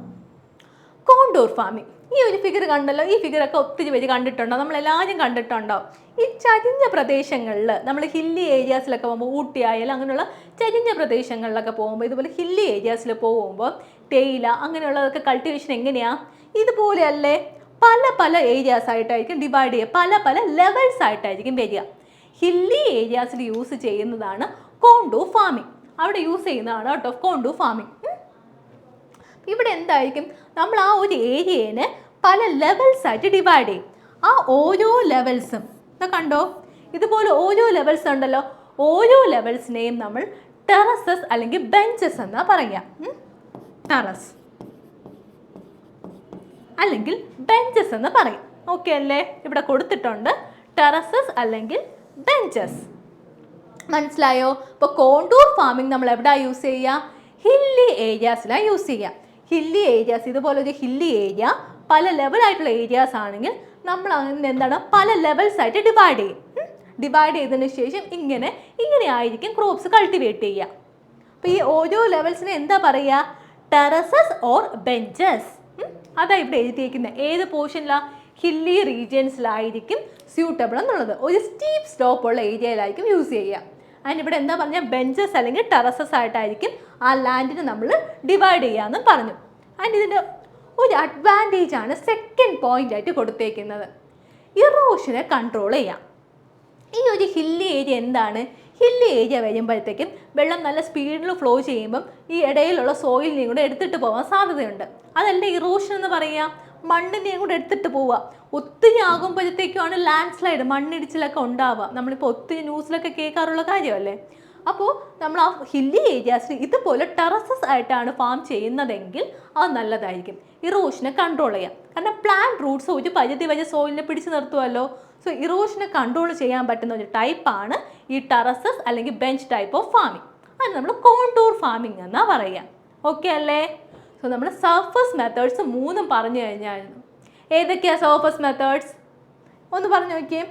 കോണ്ടൂർ ഫാമിംഗ്, ഈ ഒരു ഫിഗർ കണ്ടല്ലോ, ഈ ഫിഗറൊക്കെ ഒത്തിരി പേര് കണ്ടിട്ടുണ്ടോ? നമ്മളെല്ലാവരും കണ്ടിട്ടുണ്ടോ? ഈ ചരിഞ്ഞ പ്രദേശങ്ങളിൽ, നമ്മൾ ഹില്ലി ഏരിയാസിലൊക്കെ പോകുമ്പോൾ, ഊട്ടി ആയാലും അങ്ങനെയുള്ള ചരിഞ്ഞ പ്രദേശങ്ങളിലൊക്കെ പോകുമ്പോൾ, ഇതുപോലെ ഹില്ലി ഏരിയാസിൽ പോകുമ്പോൾ തേയില അങ്ങനെയുള്ളതൊക്കെ കൾട്ടിവേഷൻ എങ്ങനെയാണ്? ഇതുപോലെയല്ലേ, പല പല ഏരിയാസ് ആയിട്ടായിരിക്കും ഡിവൈഡ് ചെയ്യുക, പല പല ലെവൽസ് ആയിട്ടായിരിക്കും വരിക. ഹില്ലി ഏരിയാസിൽ യൂസ് ചെയ്യുന്നതാണ് കോണ്ടൂർ ഫാമിംഗ്. അവിടെ യൂസ് ചെയ്യുന്നതാണ് കേട്ടോ കോണ്ടൂർ ഫാമിംഗ്. ഇവിടെ എന്തായിരിക്കും, നമ്മൾ ആ ഒരു ഏരിയനെ പല ലെവൽസ് ആയിട്ട് ഡിവൈഡ് ചെയ്യും. ആ ഓരോ ലെവൽസും കണ്ടോ, ഇതുപോലെ ഓരോ ലെവൽസ് ഉണ്ടല്ലോ, ഓരോ ലെവൽസിനെയും നമ്മൾ ടെറസസ് അല്ലെങ്കിൽ ബെഞ്ചസ് എന്നാ പറയുക. ടെറസ് അല്ലെങ്കിൽ ബെഞ്ചസ് എന്ന് പറയും. ഓക്കെ അല്ലേ? ഇവിടെ കൊടുത്തിട്ടുണ്ട് ടെറസസ് അല്ലെങ്കിൽ ബെഞ്ചസ്. മനസ്സിലായോ? ഇപ്പോൾ കോണ്ടൂർ ഫാമിംഗ് നമ്മൾ എവിടെ യൂസ് ചെയ്യുക? ഹില്ലി ഏരിയാസിലാണ് യൂസ് ചെയ്യുക. ഹില്ലി ഏരിയാസ്, ഇതുപോലെ ഒരു ഹില്ലി ഏരിയ പല ലെവലായിട്ടുള്ള ഏരിയാസ് ആണെങ്കിൽ നമ്മൾ അങ്ങനെ എന്താണ് പല ലെവൽസ് ആയിട്ട് ഡിവൈഡ് ചെയ്യും. ഡിവൈഡ് ചെയ്തതിന് ശേഷം ഇങ്ങനെ ആയിരിക്കും ക്രോപ്സ് കൾട്ടിവേറ്റ് ചെയ്യുക. അപ്പോൾ ഈ ഓരോ ലെവൽസിനെ എന്താ പറയുക? Terraces or benches. അതാ ഇവിടെ എഴുതിയിരിക്കുന്നത്. ഏത് പോർഷനിലാണ്? ഹില്ലി റീജിയൻസിലായിരിക്കും സ്യൂട്ടബിൾ എന്നുള്ളത്. ഒരു സ്റ്റീപ്പ് സ്ലോപ്പ് ഉള്ള ഏരിയയിലായിരിക്കും യൂസ് ചെയ്യുക. അതിന് ഇവിടെ എന്താ പറഞ്ഞാൽ ബെഞ്ചസ് അല്ലെങ്കിൽ ടെറസസ് ആയിട്ടായിരിക്കും ആ ലാൻഡിന് നമ്മൾ ഡിവൈഡ് ചെയ്യാമെന്ന് പറഞ്ഞു. ആൻഡ് ഇതിൻ്റെ ഒരു അഡ്വാൻറ്റേജ് ആണ് സെക്കൻഡ് പോയിന്റ് ആയിട്ട് കൊടുത്തേക്കുന്നത്, ഇറോഷനെ കൺട്രോൾ ചെയ്യാം. ഈ ഒരു ഹില്ലി ഏരിയ എന്താണ്? ഹില്ലി ഏരിയ വരുമ്പോഴത്തേക്കും വെള്ളം നല്ല സ്പീഡിൽ ഫ്ലോ ചെയ്യുമ്പം ഈ ഇടയിലുള്ള സോയിലിനെയും കൂടെ എടുത്തിട്ട് പോകാൻ സാധ്യതയുണ്ട്. അതല്ല ഇറോഷൻ എന്ന് പറയുക, മണ്ണിനെയും കൂടെ എടുത്തിട്ട് പോവുക. ഒത്തിരി ആകുമ്പോഴത്തേക്കുമാണ് ലാൻഡ് സ്ലൈഡ്, മണ്ണിടിച്ചിലൊക്കെ ഉണ്ടാവുക. നമ്മളിപ്പോൾ ഒത്തിരി ന്യൂസിലൊക്കെ കേൾക്കാറുള്ള കാര്യമല്ലേ. അപ്പോൾ നമ്മൾ ആ ഹില്ലി ഏരിയാസിൽ ഇതുപോലെ ടെറസസ് ആയിട്ടാണ് ഫാം ചെയ്യുന്നതെങ്കിൽ അത് നല്ലതായിരിക്കും. ഇറോഷനെ കൺട്രോൾ ചെയ്യാം. കാരണം പ്ലാന്റ് റൂട്ട്സ് ഒരു പരിധി വരെ സോയിലിനെ പിടിച്ചു നിർത്തുമല്ലോ. സോ ഇറോഷനെ കൺട്രോൾ ചെയ്യാൻ പറ്റുന്ന ഒരു ടൈപ്പാണ് ഈ ടെറസസ് അല്ലെങ്കിൽ ബെഞ്ച് ടൈപ്പ് ഓഫ് ഫാമിംഗ്. അത് നമ്മൾ കോണ്ടൂർ ഫാമിംഗ് എന്നാ പറയുക. ഓക്കെ അല്ലേ? സോ നമ്മൾ സർഫസ് മെത്തേഡ്സ് 3 പറഞ്ഞു കഴിഞ്ഞായിരുന്നു. ഏതൊക്കെയാണ് സർഫസ് മെത്തേഡ്സ്? ഒന്ന് പറഞ്ഞു നോക്കിയേ.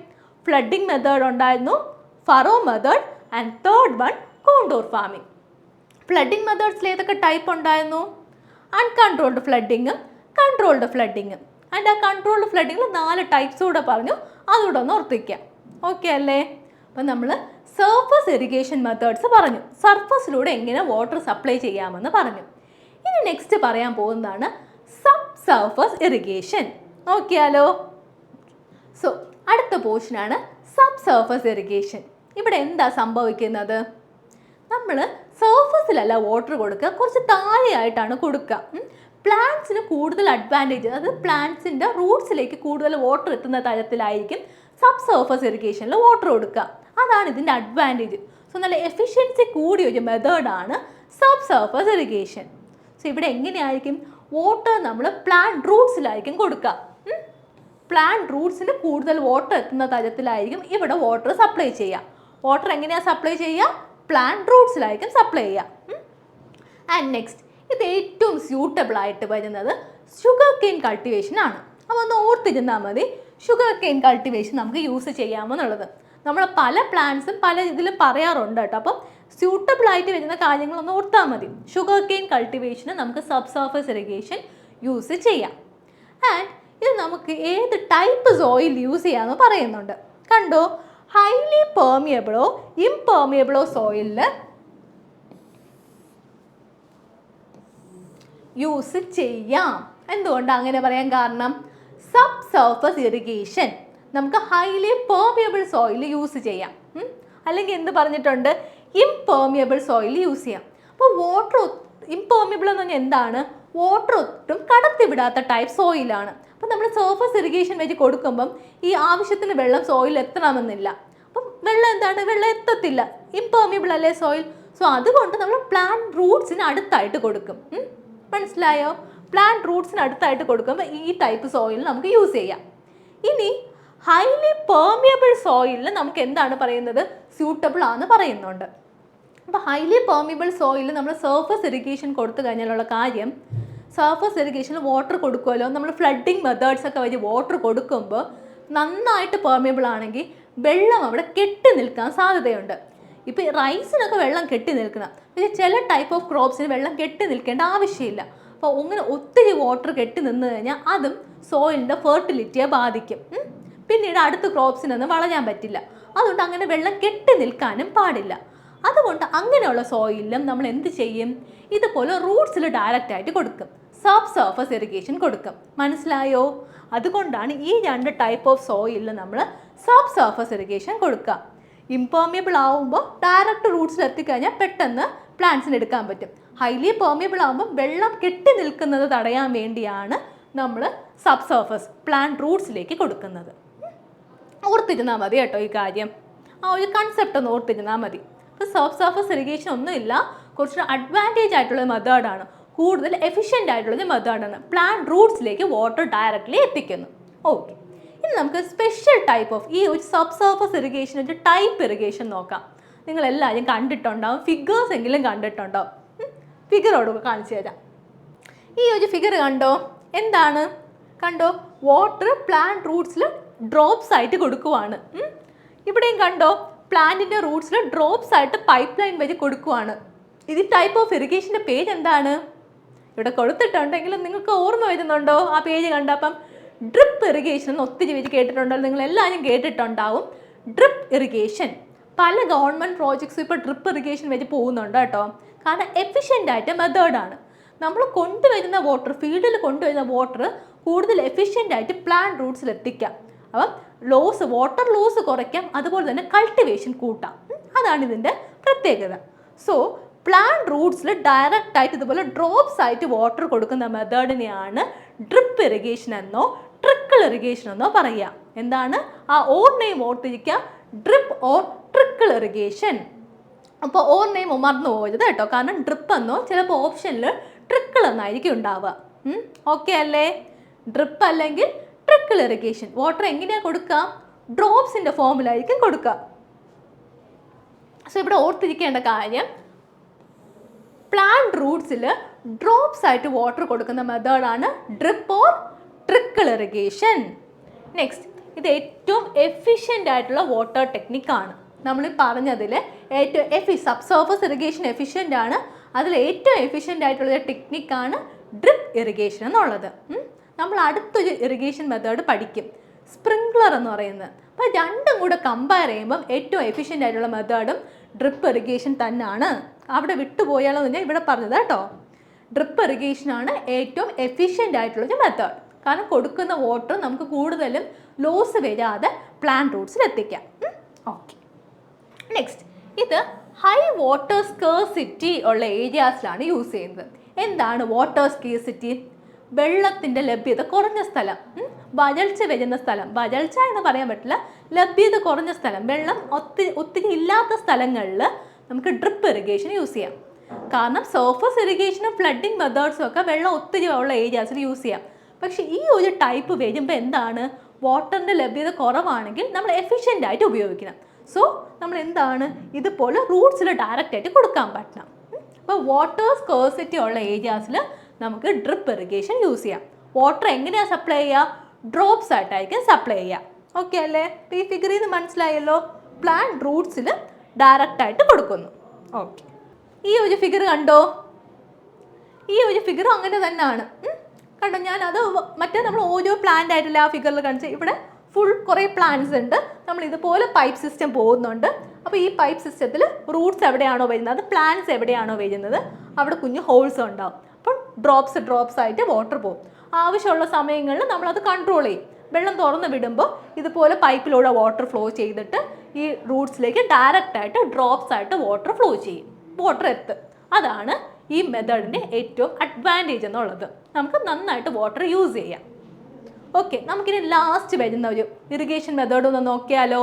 ഫ്ലഡിങ് മെത്തേഡ് ഉണ്ടായിരുന്നു, furrow method and third one contour farming. Flooding മെത്തേഡ്സിൽ ഏതൊക്കെ ടൈപ്പ് ഉണ്ടായിരുന്നു? അൺകൺട്രോൾഡ് ഫ്ലഡിങ്ങും കൺട്രോൾഡ് ഫ്ലഡിങ്ങും. ആൻഡ് ആ കൺട്രോൾഡ് ഫ്ലഡിങ്ങിൽ 4 ടൈപ്സ് കൂടെ പറഞ്ഞു, അതുകൂടെ ഒന്ന് ഓർത്തിക്കാം. ഓക്കെ അല്ലേ? അപ്പം നമ്മൾ സർഫസ് ഇറിഗേഷൻ മെത്തേഡ്സ് പറഞ്ഞു, സർഫസിലൂടെ എങ്ങനെ വാട്ടർ സപ്ലൈ ചെയ്യാമെന്ന് പറഞ്ഞു. ഇനി നെക്സ്റ്റ് പറയാൻ പോകുന്നതാണ് സബ് സർഫസ് ഇറിഗേഷൻ. നോക്കിയാലോ? സോ അടുത്ത പോർഷനാണ് സബ് സർഫസ് ഇറിഗേഷൻ. ഇവിടെ എന്താ സംഭവിക്കുന്നത്? നമ്മൾ സർഫസിലല്ല വാട്ടർ കൊടുക്കുക, കുറച്ച് താഴെയായിട്ടാണ് കൊടുക്കുക. പ്ലാന്റ്സിന് കൂടുതൽ അഡ്വാൻറ്റേജ്, അത് പ്ലാന്റ്സിൻ്റെ റൂട്ട്സിലേക്ക് കൂടുതൽ വാട്ടർ എത്തുന്ന തരത്തിലായിരിക്കും സബ് സർഫസ് ഇറിഗേഷനിൽ വാട്ടർ കൊടുക്കുക. അതാണ് ഇതിൻ്റെ അഡ്വാൻറ്റേജ്. സോ നല്ല എഫിഷ്യൻസി കൂടിയ ഒരു മെത്തേഡാണ് സബ് സർഫസ് ഇറിഗേഷൻ. സോ ഇവിടെ എങ്ങനെയായിരിക്കും വാട്ടർ നമ്മൾ പ്ലാന്റ് റൂട്ട്സിലായിരിക്കും കൊടുക്കുക. പ്ലാന്റ് റൂട്ട്സിന് കൂടുതൽ വാട്ടർ എത്തുന്ന തരത്തിലായിരിക്കും ഇവിടെ വാട്ടർ സപ്ലൈ ചെയ്യുക. വാട്ടർ എങ്ങനെയാണ് സപ്ലൈ ചെയ്യുക? പ്ലാന്റ് റൂട്ട്സിലായിരിക്കും സപ്ലൈ ചെയ്യുക. ആൻഡ് നെക്സ്റ്റ്, ഇത് ഏറ്റവും സ്യൂട്ടബിൾ ആയിട്ട് വരുന്നത് ഷുഗർ കെയിൻ കൾട്ടിവേഷൻ ആണ്. അപ്പോൾ ഒന്ന് ഓർത്തിരുന്നാൽ മതി, ഷുഗർ കെയിൻ കൾട്ടിവേഷൻ നമുക്ക് യൂസ് ചെയ്യാമെന്നുള്ളത്. നമ്മൾ പല പ്ലാന്റ്സും പല ഇതിലും പറയാറുണ്ട് കേട്ടോ. അപ്പം സ്യൂട്ടബിൾ ആയിട്ട് വരുന്ന കാര്യങ്ങളൊന്ന് ഓർത്താൽ മതി. ഷുഗർ കെയിൻ കൾട്ടിവേഷന് നമുക്ക് സബ് സർഫസ് ഇറിഗേഷൻ യൂസ് ചെയ്യാം. ആൻഡ് ഇത് നമുക്ക് ഏത് ടൈപ്പ് സോയിൽ യൂസ് ചെയ്യാമെന്ന് പറയുന്നുണ്ട്. കണ്ടോ? ഹൈലി പെർമിയബിളോ ഇംപെർമിയബിളോ സോയിലിൽ യൂസ് ചെയ്യാം. എന്തുകൊണ്ടാണ് അങ്ങനെ പറയാൻ കാരണം? സബ് സർഫസ് ഇറിഗേഷൻ നമുക്ക് ഹൈലി പെർമിയബിൾ സോയിൽ യൂസ് ചെയ്യാം. അല്ലെങ്കിൽ എന്ത് പറഞ്ഞിട്ടുണ്ട്? ഇംപെർമിയബിൾ സോയിൽ യൂസ് ചെയ്യാം. അപ്പോൾ വാട്ടർ ഇംപെർമിയബിൾ എന്ന് പറഞ്ഞാൽ എന്താണ്? വാട്ടർ ഒട്ടും കടത്തിവിടാത്ത ടൈപ്പ് സോയിലാണ്. അപ്പോൾ നമ്മൾ സർഫസ് ഇറിഗേഷൻ വെച്ച് കൊടുക്കുമ്പം ഈ ആവശ്യത്തിന് വെള്ളം സോയിൽ എത്തണമെന്നില്ല. അപ്പം വെള്ളം എന്താണ്, വെള്ളം എത്തത്തില്ല, ഇംപെർമിയബിൾ അല്ലേ സോയിൽ. സോ അതുകൊണ്ട് നമ്മൾ പ്ലാന്റ് റൂട്ട്സിന് അടുത്തായിട്ട് കൊടുക്കും. മനസ്സിലായോ? പ്ലാന്റ് റൂട്ട്സിന് അടുത്തായിട്ട് കൊടുക്കുമ്പോൾ ഈ ടൈപ്പ് സോയിൽ നമുക്ക് യൂസ് ചെയ്യാം. ഇനി ഹൈലി പെർമിയബിൾ സോയിലിൽ നമുക്ക് എന്താണ് പറയുന്നത്, സ്യൂട്ടബിൾ ആണെന്ന് പറയുന്നുണ്ട്. അപ്പോൾ ഹൈലി പെർമിയബിൾ സോയിലിൽ നമ്മൾ സർഫസ് ഇറിഗേഷൻ കൊടുത്തു കഴിഞ്ഞാലുള്ള കാര്യം, സർഫസ് ഇറിഗേഷനിൽ വാട്ടർ കൊടുക്കുമല്ലോ, നമ്മൾ ഫ്ലഡിങ് മെത്തേഡ്സ് ഒക്കെ വഴി വാട്ടർ കൊടുക്കുമ്പോൾ നന്നായിട്ട് പെർമിയബിൾ ആണെങ്കിൽ വെള്ളം അവിടെ കെട്ടി നിൽക്കാൻ സാധ്യതയുണ്ട്. ഇപ്പോൾ റൈസിനൊക്കെ വെള്ളം കെട്ടി നിൽക്കണം, പക്ഷേ ചില ടൈപ്പ് ഓഫ് ക്രോപ്സിന് വെള്ളം കെട്ടി നിൽക്കേണ്ട ആവശ്യമില്ല. അപ്പോൾ അങ്ങനെ ഒത്തിരി വാട്ടർ കെട്ടി നിന്ന് കഴിഞ്ഞാൽ അതും സോയിലിൻ്റെ ഫെർട്ടിലിറ്റിയെ ബാധിക്കും. പിന്നീട് അടുത്ത ക്രോപ്സിനൊന്നും വളരാൻ പറ്റില്ല. അതുകൊണ്ട് അങ്ങനെ വെള്ളം കെട്ടി നിൽക്കാനും പാടില്ല. അതുകൊണ്ട് അങ്ങനെയുള്ള സോയിലും നമ്മൾ എന്ത് ചെയ്യും, ഇതുപോലെ റൂട്ട്സിൽ ഡയറക്റ്റ് ആയിട്ട് കൊടുക്കും, സബ് സർഫസ് ഇറിഗേഷൻ കൊടുക്കും. മനസ്സിലായോ? അതുകൊണ്ടാണ് ഈ രണ്ട് ടൈപ്പ് ഓഫ് സോയിലിൽ നമ്മൾ സബ് സർഫസ് ഇറിഗേഷൻ കൊടുക്കുക. ഇംപെർമിയബിൾ ആവുമ്പോൾ ഡയറക്റ്റ് റൂട്ട്സിൽ എത്തിക്കഴിഞ്ഞാൽ പെട്ടെന്ന് പ്ലാന്റ്സിന് എടുക്കാൻ പറ്റും. ഹൈലി പെർമിയബിൾ ആകുമ്പോൾ വെള്ളം കെട്ടി നിൽക്കുന്നത് തടയാൻ വേണ്ടിയാണ് നമ്മൾ സബ് സർഫസ് പ്ലാന്റ് റൂട്ട്സിലേക്ക് കൊടുക്കുന്നത്. ഓർത്തിരുന്നാൽ മതി കേട്ടോ ഈ കാര്യം, ആ ഒരു കൺസെപ്റ്റ് ഒന്ന് ഓർത്തിരുന്നാൽ മതി. അപ്പോൾ സബ് സർഫസ് ഇറിഗേഷൻ ഒന്നുമില്ല, കുറച്ച് അഡ്വാൻറ്റേജ് ആയിട്ടുള്ള മെത്തേഡാണ്, കൂടുതൽ എഫിഷ്യൻ്റ് ആയിട്ടുള്ള മെത്തേഡാണ്. പ്ലാന്റ് റൂട്ട്സിലേക്ക് വാട്ടർ ഡയറക്റ്റ്ലി എത്തിക്കുന്നു. ഓക്കെ, ഇനി നമുക്ക് സ്പെഷ്യൽ ടൈപ്പ് ഓഫ് ഈ ഒരു സബ് സർഫസ് ഇറിഗേഷൻ ഒരു ടൈപ്പ് ഇറിഗേഷൻ നോക്കാം. നിങ്ങളെല്ലാവരും കണ്ടിട്ടുണ്ടാവും, ഫിഗേഴ്സ് എങ്കിലും കണ്ടിട്ടുണ്ടാവും. ഫിഗറോട് കാണിച്ചു തരാം. ഈ ഒരു ഫിഗർ കണ്ടോ, എന്താണ് കണ്ടോ, വാട്ടർ പ്ലാന്റ് റൂട്ട്സിൽ ഡ്രോപ്സ് ആയിട്ട് കൊടുക്കുവാണ്. ഇവിടെയും കണ്ടോ, പ്ലാന്റിൻ്റെ റൂട്ട്സിൽ ഡ്രോപ്സ് ആയിട്ട് പൈപ്പ് ലൈൻ വഴി കൊടുക്കുവാണ്. ഇത് ടൈപ്പ് ഓഫ് ഇറിഗേഷൻ്റെ പേര് എന്താണ്? ഇവിടെ കൊടുത്തിട്ടുണ്ടെങ്കിലും നിങ്ങൾക്ക് ഓർമ്മ വരുന്നുണ്ടോ ആ പേര് കണ്ടപ്പം? ഡ്രിപ്പ് ഇറിഗേഷൻ എന്ന് ഒത്തിരി പേര് കേട്ടിട്ടുണ്ടോ? നിങ്ങൾ എല്ലാവരും കേട്ടിട്ടുണ്ടാവും ഡ്രിപ്പ് ഇറിഗേഷൻ. പല ഗവൺമെൻറ് പ്രോജക്ട്സും ഇപ്പോൾ ഡ്രിപ്പ് ഇറിഗേഷൻ വഴി പോകുന്നുണ്ട് കേട്ടോ. കാരണം എഫിഷ്യൻ്റ് ആയിട്ട് മെത്തേഡാണ്. നമ്മൾ കൊണ്ടുവരുന്ന വാട്ടർ, ഫീൽഡിൽ കൊണ്ടുവരുന്ന വാട്ടർ കൂടുതൽ എഫിഷ്യൻ്റ് ആയിട്ട് പ്ലാന്റ് റൂട്ട്സിൽ എത്തിക്കാം. അപ്പം വാട്ടർ ലോസ് കുറയ്ക്കാം, അതുപോലെ തന്നെ കൾട്ടിവേഷൻ കൂട്ടാം. അതാണ് ഇതിൻ്റെ പ്രത്യേകത. സോ പ്ലാന്റ് റൂട്ട്സിൽ ഡയറക്റ്റ് ആയിട്ട് ഇതുപോലെ ഡ്രോപ്സ് ആയിട്ട് വാട്ടർ കൊടുക്കുന്ന മെത്തേഡിനെയാണ് ഡ്രിപ്പ് ഇറിഗേഷൻ എന്നോ ട്രിക്കിൾ ഇറിഗേഷൻ എന്നോ പറയുക. എന്താണ് ആ ഓർ നെയിം ഓർത്തിരിക്കുക, ഡ്രിപ്പ് ഓർ ട്രിക്കിൾ ഇറിഗേഷൻ. അപ്പോൾ ഓർ നെയിം മറന്നു പോകരുത് കേട്ടോ, കാരണം ഡ്രിപ്പ് എന്നോ ചിലപ്പോൾ ഓപ്ഷനിൽ ട്രിക്കിൾ എന്നായിരിക്കും ഉണ്ടാവുക. ഓക്കെ അല്ലേ? ഡ്രിപ്പ് അല്ലെങ്കിൽ ട്രിക്കിൾ ഇറിഗേഷൻ. വാട്ടർ എങ്ങനെയാണ് കൊടുക്കുക? ഡ്രോപ്സിൻ്റെ ഫോമിലായിരിക്കും കൊടുക്കുക. സോ ഇവിടെ ഓർത്തിരിക്കേണ്ട കാര്യം, പ്ലാന്റ് റൂട്ട്സിൽ ഡ്രോപ്സ് ആയിട്ട് വാട്ടർ കൊടുക്കുന്ന മെത്തേഡാണ് drip or trickle irrigation. Next, ഇത് ഏറ്റവും എഫിഷ്യൻ്റ് ആയിട്ടുള്ള വാട്ടർ ടെക്നിക്കാണ്. നമ്മൾ പറഞ്ഞതിൽ ഏറ്റവും സബ് സർഫസ് ഇറിഗേഷൻ എഫിഷ്യൻ്റ് ആണ്, അതിൽ ഏറ്റവും എഫിഷ്യൻ്റ് ആയിട്ടുള്ള ടെക്നിക്കാണ് ഡ്രിപ്പ് ഇറിഗേഷൻ എന്നുള്ളത്. നമ്മൾ അടുത്തൊരു ഇറിഗേഷൻ മെത്തേഡ് പഠിക്കും, സ്പ്രിംഗ്ലർ എന്ന് പറയുന്നത്. അപ്പോൾ രണ്ടും കൂടെ കമ്പയർ ചെയ്യുമ്പം ഏറ്റവും എഫിഷ്യൻ്റ് ആയിട്ടുള്ള മെത്തേഡും ഡ്രിപ്പ് ഇറിഗേഷൻ തന്നെയാണ്. അവിടെ വിട്ടുപോയാലോ എന്ന് ഞാൻ ഇവിടെ പറഞ്ഞത് കേട്ടോ. ഡ്രിപ്പ് ഇറിഗേഷനാണ് ഏറ്റവും എഫിഷ്യൻ്റ് ആയിട്ടുള്ളൊരു മെത്തേഡ്. കാരണം കൊടുക്കുന്ന വാട്ടർ നമുക്ക് കൂടുതലും ലോസ് വരാതെ പ്ലാന്റ് റൂട്ട്സിൽ എത്തിക്കാം. ഓക്കെ, നെക്സ്റ്റ്, ഇത് ഹൈ വാട്ടർ സ്കേഴ്സിറ്റി ഉള്ള ഏരിയാസിലാണ് യൂസ് ചെയ്യുന്നത്. എന്താണ് വാട്ടർ സ്കേഴ്സിറ്റി? വെള്ളത്തിൻ്റെ ലഭ്യത കുറഞ്ഞ സ്ഥലം, വരൾച്ച വരുന്ന സ്ഥലം. വരൾച്ച എന്ന് പറയാൻ പറ്റില്ല, ലഭ്യത കുറഞ്ഞ സ്ഥലം, വെള്ളം ഒത്തിരി ഇല്ലാത്ത സ്ഥലങ്ങളിൽ നമുക്ക് ഡ്രിപ്പ് ഇറിഗേഷൻ യൂസ് ചെയ്യാം. കാരണം സർഫസ് ഇറിഗേഷനും ഫ്ലഡിങ് മെത്തേഡ്സും ഒക്കെ വെള്ളം ഒത്തിരി ഉള്ള ഏരിയാസിൽ യൂസ് ചെയ്യാം. പക്ഷേ ഈ ഒരു ടൈപ്പ് വരുമ്പോൾ എന്താണ്, വാട്ടറിൻ്റെ ലഭ്യത കുറവാണെങ്കിൽ നമ്മൾ എഫിഷ്യൻ്റ് ആയിട്ട് ഉപയോഗിക്കണം. സോ നമ്മൾ എന്താണ്, ഇതുപോലെ റൂട്ട്സിൽ ഡയറക്റ്റ് ആയിട്ട് കൊടുക്കാൻ പറ്റണം. അപ്പോൾ വാട്ടർ സ്കേഴ്സിറ്റി ഉള്ള ഏരിയാസിൽ നമുക്ക് ഡ്രിപ്പ് ഇറിഗേഷൻ യൂസ് ചെയ്യാം. വാട്ടർ എങ്ങനെയാണ് സപ്ലൈ ചെയ്യുക? ഡ്രോപ്സ് ആയിട്ടായിരിക്കും സപ്ലൈ ചെയ്യുക. ഓക്കെ അല്ലേ? ഈ ഫിഗറിൽ നിന്ന് മനസ്സിലായല്ലോ, പ്ലാന്റ് റൂട്ട്സിൽ ഡയറക്റ്റ് ആയിട്ട് കൊടുക്കുന്നു. ഓക്കെ, ഈ ഒരു ഫിഗർ കണ്ടോ? ഈ ഒരു ഫിഗർ അങ്ങനെ തന്നെയാണ്. കണ്ടോ, ഞാനത് മറ്റേ നമ്മൾ ഓരോ പ്ലാന്റ് ആയിട്ടില്ല ആ ഫിഗറിൽ കാണിച്ചാൽ ഇവിടെ ഫുൾ കുറേ പ്ലാന്റ്സ് ഉണ്ട്. നമ്മൾ ഇതുപോലെ പൈപ്പ് സിസ്റ്റം പോകുന്നുണ്ട്. അപ്പോൾ ഈ പൈപ്പ് സിസ്റ്റത്തിൽ റൂട്ട്സ് എവിടെയാണോ വരുന്നത്, അത് പ്ലാന്റ്സ് എവിടെയാണോ വരുന്നത് അവിടെ കുഞ്ഞു ഹോൾസ് ഉണ്ടാവും. അപ്പം ഡ്രോപ്സ് ആയിട്ട് വാട്ടർ പോകും. ആവശ്യമുള്ള സമയങ്ങളിൽ നമ്മളത് കൺട്രോൾ ചെയ്യും. വെള്ളം തുറന്ന് വിടുമ്പോൾ ഇതുപോലെ പൈപ്പിലൂടെ വാട്ടർ ഫ്ലോ ചെയ്തിട്ട് ഈ റൂട്ട്സിലേക്ക് ഡയറക്റ്റ് ആയിട്ട് ഡ്രോപ്സ് ആയിട്ട് വാട്ടർ ഫ്ലോ ചെയ്യും, വാട്ടർ എത്തും. അതാണ് ഈ മെത്തേഡിൻ്റെ ഏറ്റവും അഡ്വാൻറ്റേജ് എന്നുള്ളത്. നമുക്ക് നന്നായിട്ട് വാട്ടർ യൂസ് ചെയ്യാം. ഓക്കെ, നമുക്കിനി ലാസ്റ്റ് വരുന്ന ഒരു ഇറിഗേഷൻ മെത്തേഡ് ഒന്ന് നോക്കിയാലോ.